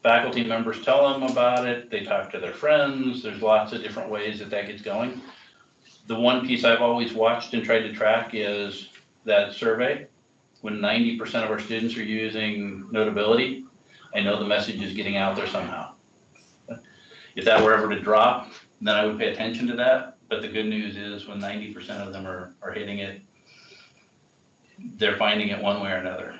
Faculty members tell them about it. They talk to their friends. There's lots of different ways that gets going. The one piece I've always watched and tried to track is that survey. When 90% of our students are using Notability, I know the message is getting out there somehow. If that were ever to drop, then I would pay attention to that. But the good news is when 90% of them are hitting it, they're finding it one way or another.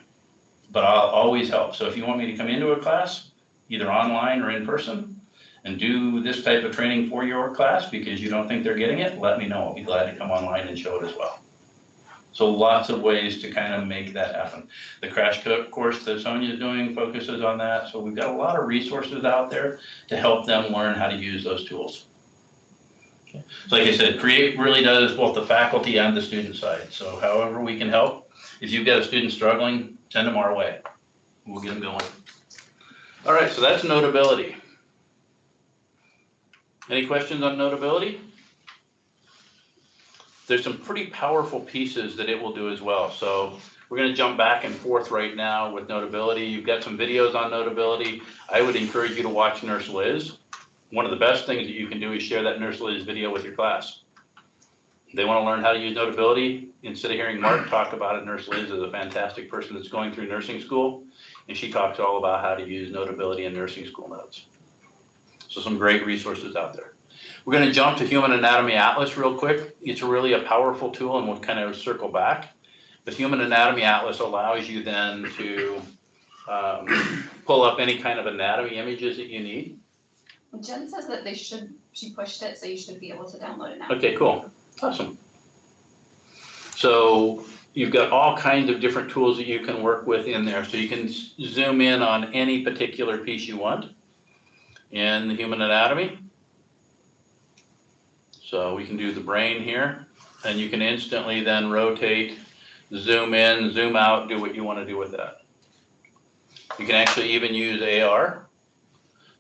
But I'll always help. So if you want me to come into a class, either online or in person, and do this type of training for your class because you don't think they're getting it, let me know. I'll be glad to come online and show it as well. So lots of ways to kind of make that happen. The crash course that Sonia's doing focuses on that. So we've got a lot of resources out there to help them learn how to use those tools. So like I said, CREATE really does both the faculty and the student side. So however we can help, if you've got a student struggling, send them our way. We'll get them going. All right, so that's Notability. Any questions on Notability? There's some pretty powerful pieces that it will do as well. So we're going to jump back and forth right now with Notability. You've got some videos on Notability. I would encourage you to watch Nurse Liz. One of the best things that you can do is share that Nurse Liz video with your class. They want to learn how to use Notability. Instead of hearing Mark talk about it, Nurse Liz is a fantastic person that's going through nursing school, and she talks all about how to use Notability in nursing school notes. So some great resources out there. We're going to jump to Human Anatomy Atlas real quick. It's really a powerful tool, and we'll kind of circle back. The Human Anatomy Atlas allows you then to pull up any kind of anatomy images that you need. Jen says that she pushed it, so you should be able to download it now. Okay, cool. Awesome. So you've got all kinds of different tools that you can work with in there. So you can zoom in on any particular piece you want in the human anatomy. So we can do the brain here, and you can instantly then rotate, zoom in, zoom out, do what you want to do with that. You can actually even use AR.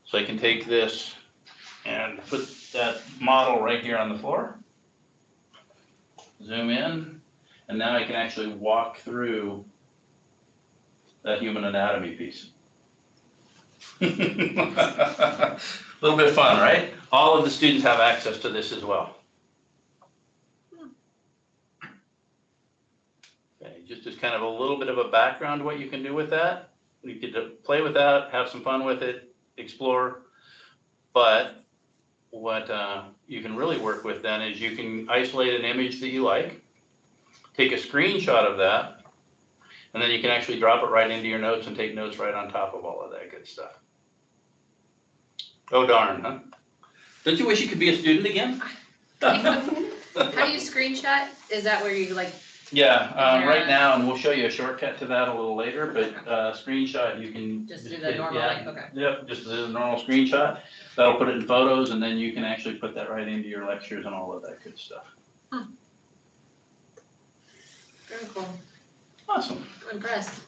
So I can take this and put that model right here on the floor. Zoom in, and now I can actually walk through that human anatomy piece. A little bit of fun, right? All of the students have access to this as well. Okay, just as kind of a little bit of a background what you can do with that. You could play with that, have some fun with it, explore, but what you can really work with then is you can isolate an image that you like, take a screenshot of that, and then you can actually drop it right into your notes and take notes right on top of all of that good stuff. Oh darn, huh? Don't you wish you could be a student again? How do you screenshot? Is that where you like Yeah, there right a- now, and we'll show you a shortcut to that a little later, but screenshot, you can. Just do the hit- normal, yeah, like, okay. Yep, just do the normal screenshot. That'll put it in photos, and then you can actually put that right into your lectures and all of that good stuff. Very cool. Awesome. I'm impressed.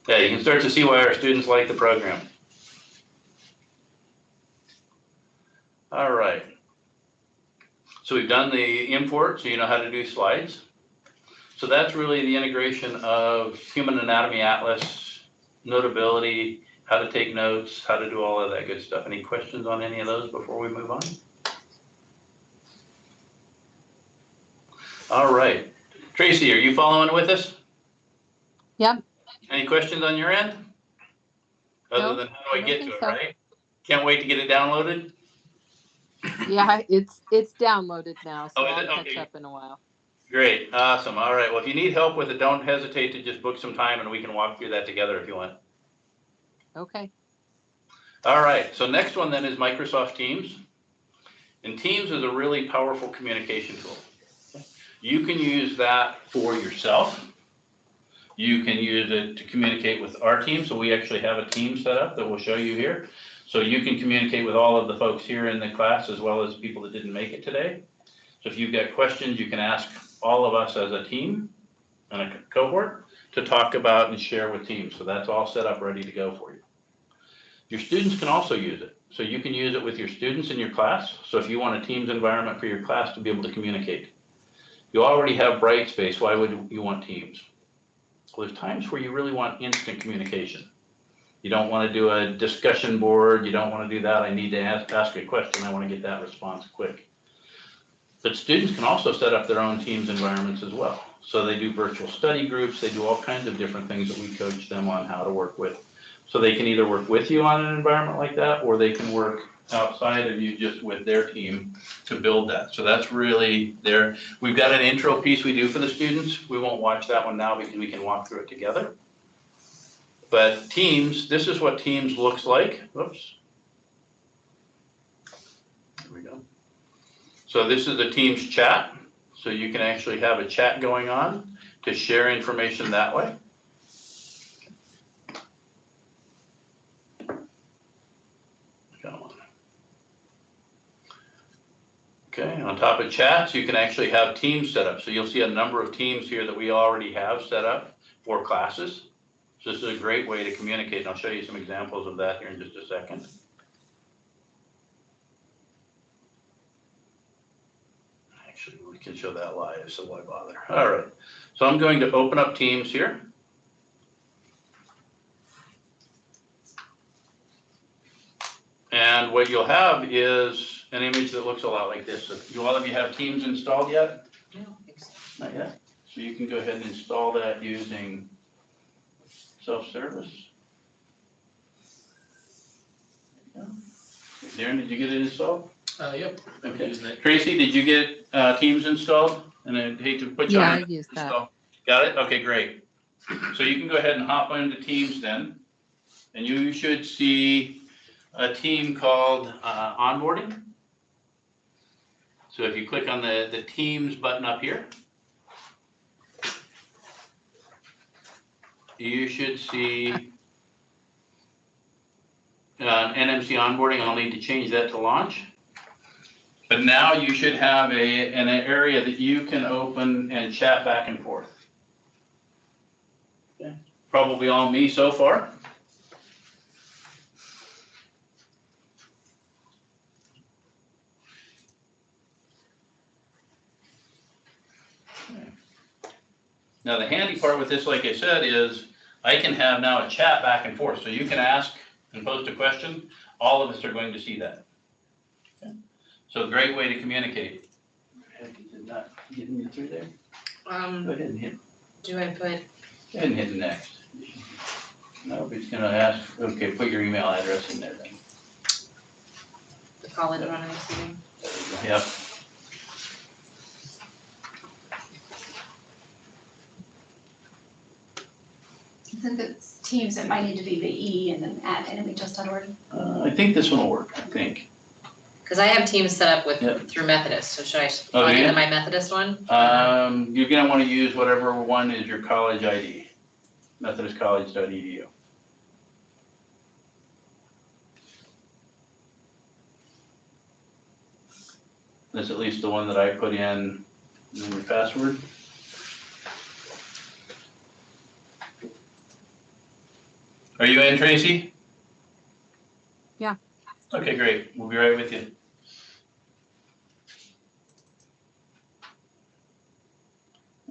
Yeah, you can start to see why our students like the program. All right. So we've done the import, so you know how to do slides. So that's really the integration of Human Anatomy Atlas, Notability, how to take notes, how to do all of that good stuff. Any questions on any of those before we move on? All right. Tracy, are you following with us? Yep. Any questions on your end? Other No, than how do I I get don't to it, think so. right? Can't wait to get it downloaded. Yeah, it's downloaded now, so Oh, is I'll it? catch Okay. up in a while. Great, awesome. All right. Well, if you need help with it, don't hesitate to just book some time and we can walk through that together if you want. Okay. All right. So next one then is Microsoft Teams. And Teams is a really powerful communication tool. You can use that for yourself. You can use it to communicate with our team. So we actually have a team set up that we'll show you here. So you can communicate with all of the folks here in the class as well as people that didn't make it today. So if you've got questions, you can ask all of us as a team and a cohort to talk about and share with teams. So that's all set up, ready to go for you. Your students can also use it. So you can use it with your students in your class. So if you want a Teams environment for your class to be able to communicate. You already have Brightspace, why would you want Teams? Well, there's times where you really want instant communication. You don't want to do a discussion board. You don't want to do that. I need to ask a question. I want to get that response quick. But students can also set up their own Teams environments as well. So they do virtual study groups. They do all kinds of different things that we coach them on how to work with. So they can either work with you on an environment like that, or they can work outside of you just with their team to build that. So that's really there. We've got an intro piece we do for the students. We won't watch that one now because we can walk through it together. But Teams, this is what Teams looks like. Whoops. There we go. So this is the Teams chat. So you can actually have a chat going on to share information that way. Come on. Okay, on top of chats, you can actually have teams set up. So you'll see a number of teams here that we already have set up for classes. So this is a great way to communicate, and I'll show you some examples of that here in just a second. Actually, we can show that live, so why bother? All right, so I'm going to open up Teams here. And what you'll have is an image that looks a lot like this. So do all of you have Teams installed yet? I don't think so. Not yet. So you can go ahead and install that using self-service. Darren, did you get it installed? Yep. I'm Okay. using it. Tracy, did you get Teams installed? And I hate to put you Yeah, on. I used that. Install. Got it? Okay, great. So you can go ahead and hop into Teams then. And you should see a team called onboarding. So if you click on the Teams button up here, you should see NMC onboarding. I'll need to change that to launch. But now you should have an area that you can open and chat back and forth. Okay. Probably all me so far. Now the handy part with this, like I said, is I can have now a chat back and forth. So you can ask and post a question. All of us are going to see that. Okay. So a great way to communicate. Did not getting me through there. Go ahead and hit. Do I put, Go ahead and hit next. No, it's gonna ask. Okay, put your email address in there then. the college one I'm receiving? There you go. Yep. Since it's Teams, it might need to be the E and then at nhs.org. I think this one will work. I think. Cause I have teams set up Yeah. through Methodist, so should I Oh, log do you? into my Methodist one? You're gonna wanna use whatever one is your college ID, methodistcollege.edu. That's at least the one that I put in your password. Are you in, Tracy? Yeah. Okay, great. We'll be right with you.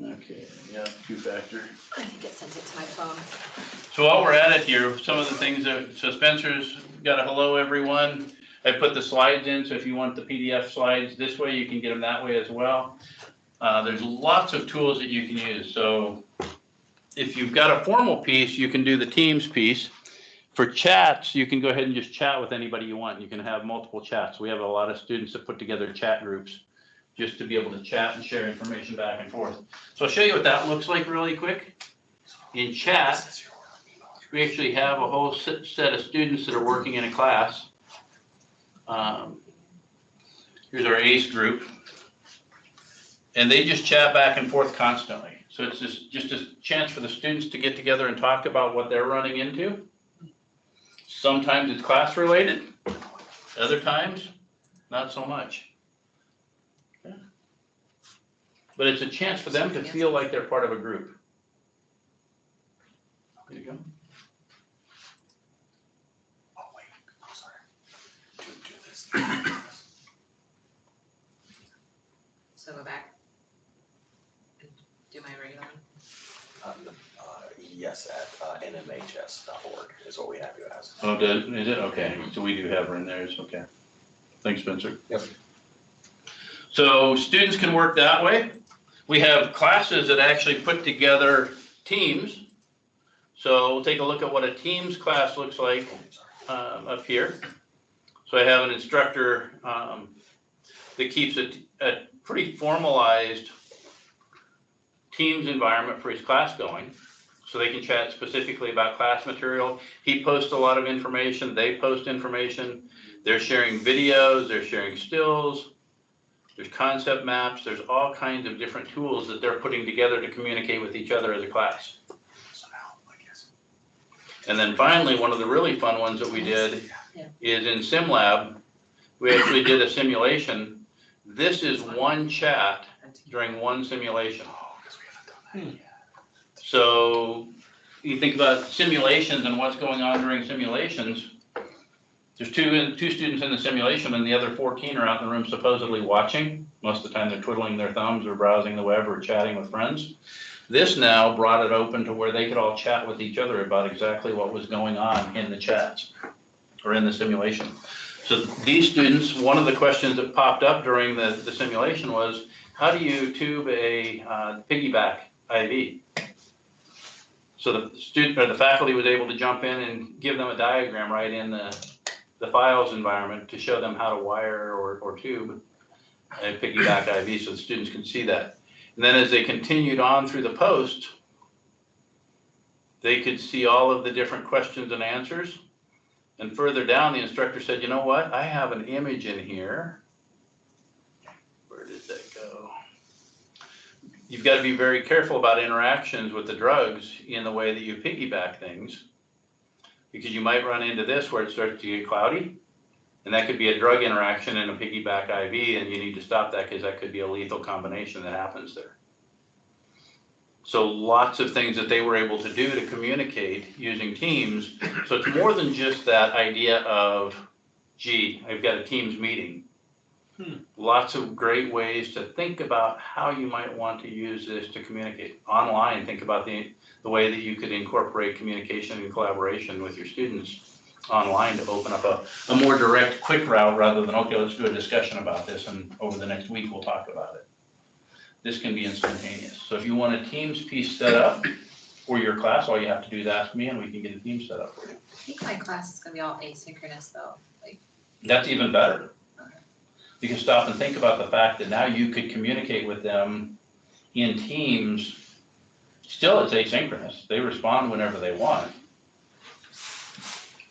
Okay, yeah, two-factor. I think it sent it to my phone. So while we're at it here, some of the things that, so Spencer's got a hello, everyone. I put the slides in, so if you want the PDF slides this way, you can get them that way as well. There's lots of tools that you can use. So if you've got a formal piece, you can do the Teams piece. For chats, you can go ahead and just chat with anybody you want. You can have multiple chats. We have a lot of students that put together chat groups just to be able to chat and share information back and forth. So I'll show you what that looks like really quick. In chat, we actually have a whole set of students that are working in a class. Here's our ACE group. And they just chat back and forth constantly. So it's just a chance for the students to get together and talk about what they're running into. Sometimes it's class related, other times, not so much. Yeah. But it's a chance for them to feel like they're part of a group. There you go. Oh, wait, I'm sorry. Do this. So go back. And do my regular one. Yes, at nmhs.org is what we have you as. Oh, is it? Okay, so we do have her in there, it's okay. Thanks, Spencer. Yep. So students can work that way. We have classes that actually put together teams. So we'll take a look at what a Teams class looks like up here. So I have an instructor that keeps a pretty formalized Teams environment for his class going. So they can chat specifically about class material. He posts a lot of information, they post information. They're sharing videos, they're sharing stills. There's concept maps, there's all kinds of different tools that they're putting together to communicate with each other as a class. And then finally, one of the really fun ones that we did is in SimLab, we actually did a simulation. This is one chat during one simulation. So you think about simulations and what's going on during simulations. There's two students in the simulation and the other 14 are out in the room supposedly watching. Most of the time they're twiddling their thumbs or browsing the web or chatting with friends. This now brought it open to where they could all chat with each other about exactly what was going on in the chats or in the simulation. So these students, one of the questions that popped up during the simulation was, how do you tube a piggyback IV? So the student or the faculty was able to jump in and give them a diagram right in the files environment to show them how to wire or tube a piggyback IV so the students can see that. And then as they continued on through the post, they could see all of the different questions and answers. And further down, the instructor said, you know what? I have an image in here. Where did that go? You've got to be very careful about interactions with the drugs in the way that you piggyback things, because you might run into this where it starts to get cloudy, and that could be a drug interaction and a piggyback IV, and you need to stop that because that could be a lethal combination that happens there. So lots of things that they were able to do to communicate using Teams. So it's more than just that idea of, gee, I've got a Teams meeting. Lots of great ways to think about how you might want to use this to communicate. Online, think about the way that you could incorporate communication and collaboration with your students online to open up a more direct, quick route rather than, okay, let's do a discussion about this and over the next week we'll talk about it. This can be instantaneous. So if you want a Teams piece set up for your class, all you have to do is ask me and we can get a Teams set up for you. I think my class is gonna be all asynchronous though, like. That's even better. You can stop and think about the fact that now you could communicate with them in Teams. Still, it's asynchronous. They respond whenever they want.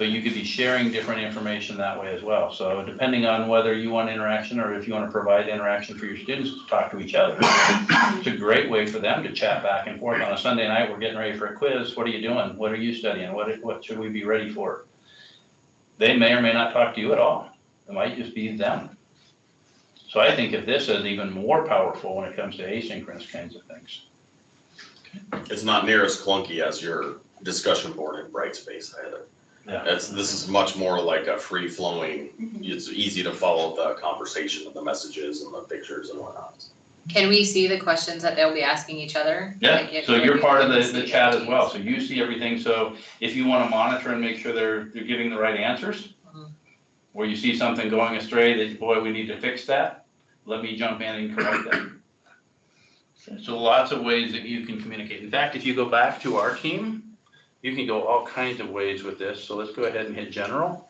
but you could be sharing different information that way as well. So depending on whether you want interaction or if you want to provide interaction for your students to talk to each other, it's a great way for them to chat back and forth. On a Sunday night, we're getting ready for a quiz. What are you doing? What are you studying? What should we be ready for? They may or may not talk to you at all. It might just be them. So I think of this as even more powerful when it comes to asynchronous kinds of things. It's not near as clunky as your discussion board in Brightspace either. Yeah. This is much more like a free flowing, it's easy to follow the conversation and the messages and the pictures and whatnot. Can we see the questions that they'll be asking each other? Yeah, Like, so you're part of the see chat as that well, too. so you see everything, so if you wanna monitor and make sure they're giving the right answers, or you see something going astray that, boy, we need to fix that, let me jump in and correct that. So lots of ways that you can communicate. In fact, if you go back to our team, you can go all kinds of ways with this, so let's go ahead and hit general.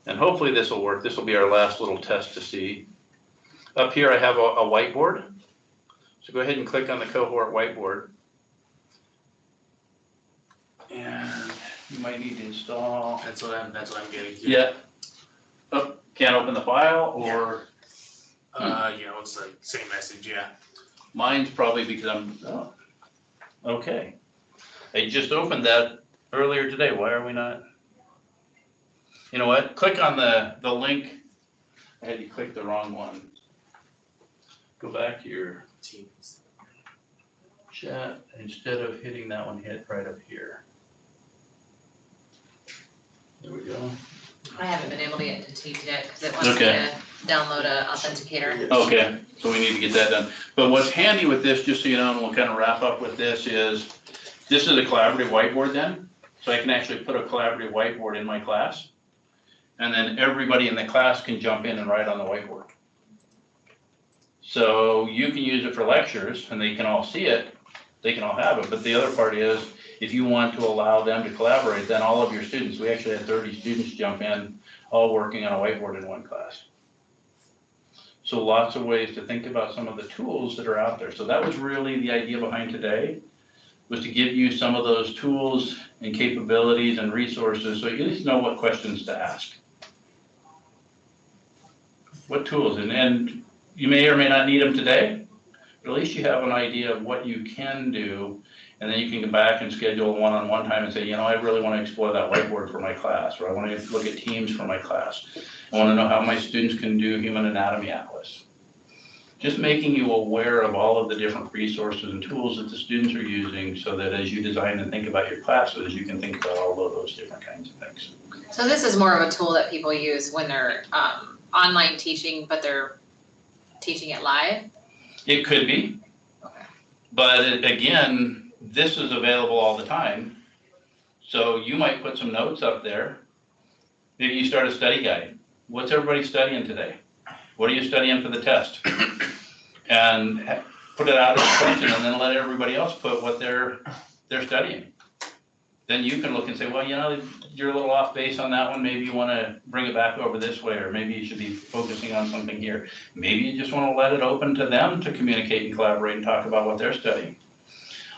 And hopefully this will work, this will be our last little test to see. Up here I have a whiteboard. So go ahead and click on the cohort whiteboard. And you might need to install. That's what I'm getting to. Yeah. Oh, can't open the file or It's the same message, yeah. mine's probably because okay. I just opened that earlier today. Why are we not? You know what? Click on the link. I had you click the wrong one. Go back to your Teams. chat. Instead of hitting that one, hit right up here. There we go. I haven't been able to get to Teams yet because it wants me Okay. to download a authenticator. Okay, so we need to get that done. But what's handy with this, just so you know, and we'll kind of wrap up with this is a collaborative whiteboard then. So I can actually put a collaborative whiteboard in my class. And then everybody in the class can jump in and write on the whiteboard. So you can use it for lectures and they can all see it, they can all have it. But the other part is, if you want to allow them to collaborate, then all of your students, we actually had 30 students jump in, all working on a whiteboard in one class. So lots of ways to think about some of the tools that are out there. So that was really the idea behind today, was to give you some of those tools and capabilities and resources so you at least know what questions to ask. What tools, and you may or may not need them today, but at least you have an idea of what you can do, and then you can come back and schedule a one-on-one time and say, I really want to explore that whiteboard for my class, or I want to look at teams for my class. I want to know how my students can do Human Anatomy Atlas. Just making you aware of all of the different resources and tools that the students are using so that as you design and think about your classes, you can think about all of those different kinds of things. So this is more of a tool that people use when they're online teaching, but they're teaching it live? It could be. Okay. But again, this is available all the time. So you might put some notes up there. Maybe you start a study guide. What's everybody studying today? What are you studying for the test? And put it out as a question and then let everybody else put what they're studying. Then you can look and say, well, you're a little off base on that one. Maybe you want to bring it back over this way, or maybe you should be focusing on something here. Maybe you just want to let it open to them to communicate and collaborate and talk about what they're studying.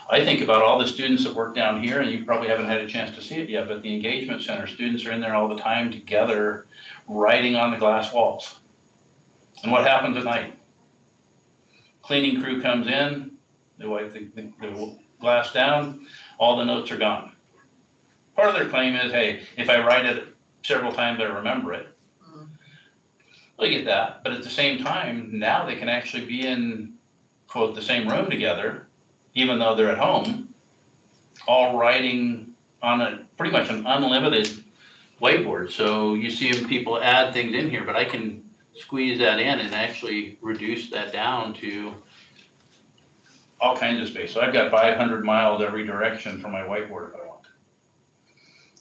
I think about all the students that work down here, and you probably haven't had a chance to see it yet, but the engagement center, students are in there all the time together, writing on the glass walls. And what happens at night? Cleaning crew comes in, they wipe the glass down, all the notes are gone. Part of their claim is, hey, if I write it several times, I remember it. Well, you get that, but at the same time, now they can actually be in, quote, the same room together, even though they're at home, all writing on pretty much an unlimited whiteboard. So you see people add things in here, but I can squeeze that in and actually reduce that down to all kinds of space. So I've got 500 miles every direction for my whiteboard if I want.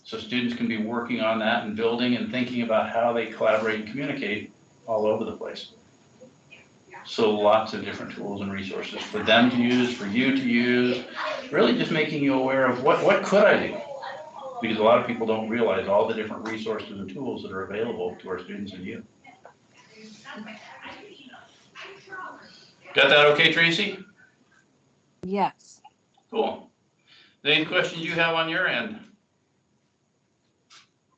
So students can be working on that and building and thinking about how they collaborate and communicate all over the place. So lots of different tools and resources for them to use, for you to use, really just making you aware of what could I do? Because a lot of people don't realize all the different resources and tools that are available to our students and you. Got that okay, Tracy? Yes. Cool. Any questions you have on your end?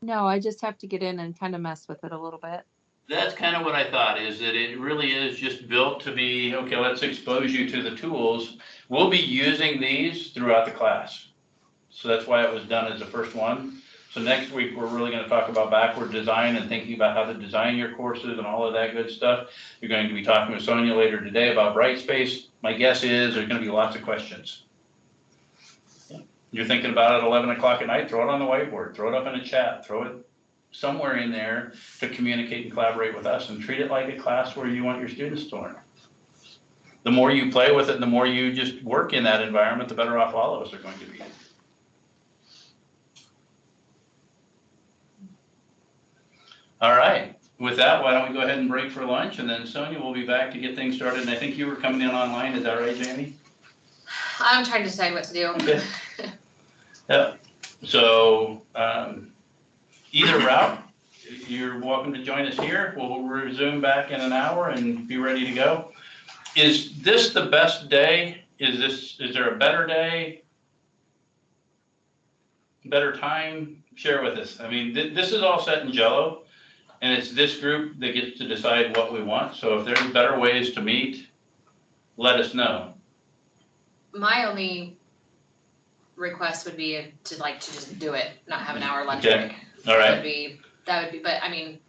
No, I just have to get in and kind of mess with it a little bit. That's kind of what I thought, is that it really is just built to be, okay, let's expose you to the tools. We'll be using these throughout the class. So that's why it was done as the first one. So next week, we're really gonna talk about backward design and thinking about how to design your courses and all of that good stuff. You're going to be talking with Sonia later today about Brightspace. My guess is there's gonna be lots of questions. You're thinking about it at 11 o'clock at night, throw it on the whiteboard, throw it up in a chat, throw it somewhere in there to communicate and collaborate with us, and treat it like a class where you want your students to learn. The more you play with it, the more you just work in that environment, the better off all of us are going to be. All right, with that, why don't we go ahead and break for lunch, and then Sonia will be back to get things started. And I think you were coming in online, is that right, Jamie? I'm trying to decide what to do. Okay. Yeah, so either route, you're welcome to join us here. We'll resume back in an hour and be ready to go. Is this the best day? Is there a better day? Better time? Share with us. I mean, this is all set in Jello, and it's this group that gets to decide what we want. So if there's better ways to meet, let us know. My only request would be to just do it, not have an hour lunch Okay. break. All right. That would be, but I mean,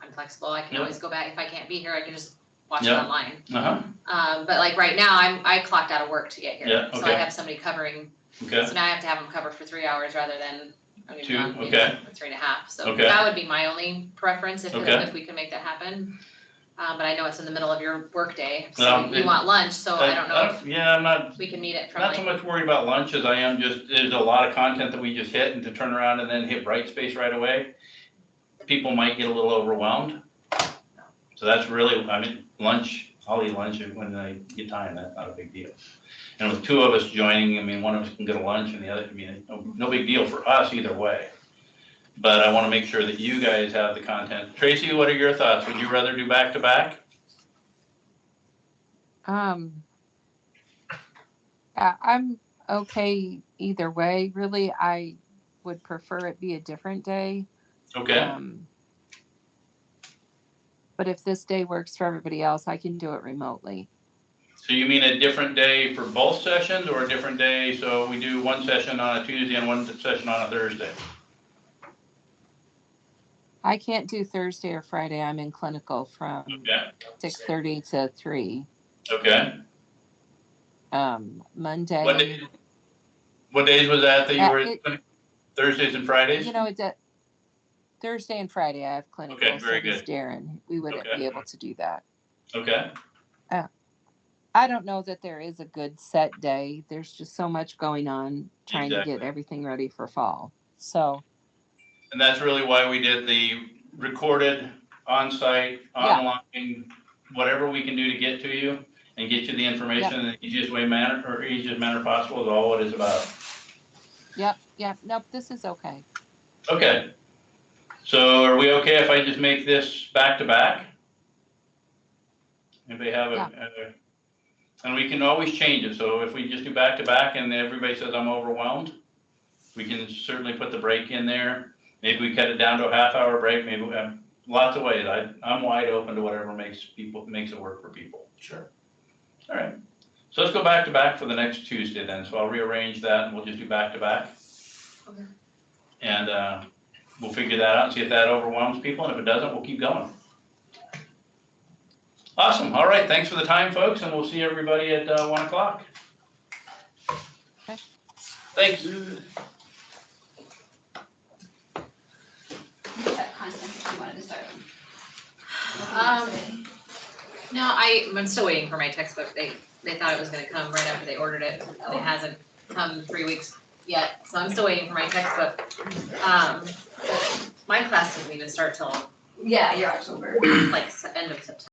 I'm flexible. I can Yep. always go back. If I can't be here, I can just watch it Yep. online. Uh-huh. But like right now, I clocked out of work to get here. Yeah, So okay. I have somebody covering, Okay. so now I have to have them cover for 3 hours rather than, I mean, 2, not, you okay. know, 3.5. So Okay. that would be my only preference Okay. if we can make that happen. But I know it's in the middle of your workday, so Well, you want lunch, so I don't know if Yeah, I'm not we can meet it from Not so like, much worried about lunch as I am just, there's a lot of content that we just hit, and to turn around and then hit Brightspace right away, people might get a little overwhelmed. So that's really, I mean, lunch, I'll eat lunch when I get time, that's not a big deal. And with 2 of us joining, I mean, one of us can get a lunch and the other can be, no big deal for us either way. But I want to make sure that you guys have the content. Tracy, what are your thoughts? Would you rather do back to back? I'm okay either way. Really, I would prefer it be a different day. Okay, But if this day works for everybody else, I can do it remotely. so you mean a different day for both sessions, or a different day, so we do one session on a Tuesday and one session on a Thursday? I can't do Thursday or Friday. I'm in clinical from Okay, 6:30 to 3. okay. Monday. What days was that you were, It, Thursdays and Fridays? you know, Thursday and Friday I have clinical. Okay, very so does good. Darren. We wouldn't Okay. be able to do that. Okay, I don't know that there is a good set day. There's just so much going on trying to Exactly. get everything ready for fall. So and that's really why we did the recorded, on-site, Yeah. online, whatever we can do to get to you and get you the information in the easiest manner possible is all it is about. Yep. Nope, this is okay. Okay, so are we okay if I just make this back to back? Anybody have and we can always change it, so if we just do back to back and everybody says I'm overwhelmed, we can certainly put the break in there. Maybe we cut it down to a half-hour break, maybe we have lots of ways. I'm wide open to whatever makes it work for people. Sure. All right, so let's go back to back for the next Tuesday then, so I'll rearrange that and we'll just do back to back. Okay. And we'll figure that out and see if that overwhelms people, and if it doesn't, we'll keep going. Awesome, all right, thanks for the time, folks, and we'll see everybody at 1 o'clock. Okay. Thanks. that content that you wanted to start on. no, I'm still waiting for my textbook. They thought it was gonna come right after they ordered it. And it hasn't come 3 weeks yet, so I'm still waiting for my textbook. But my class doesn't even start till Yeah, you're October. like end of September.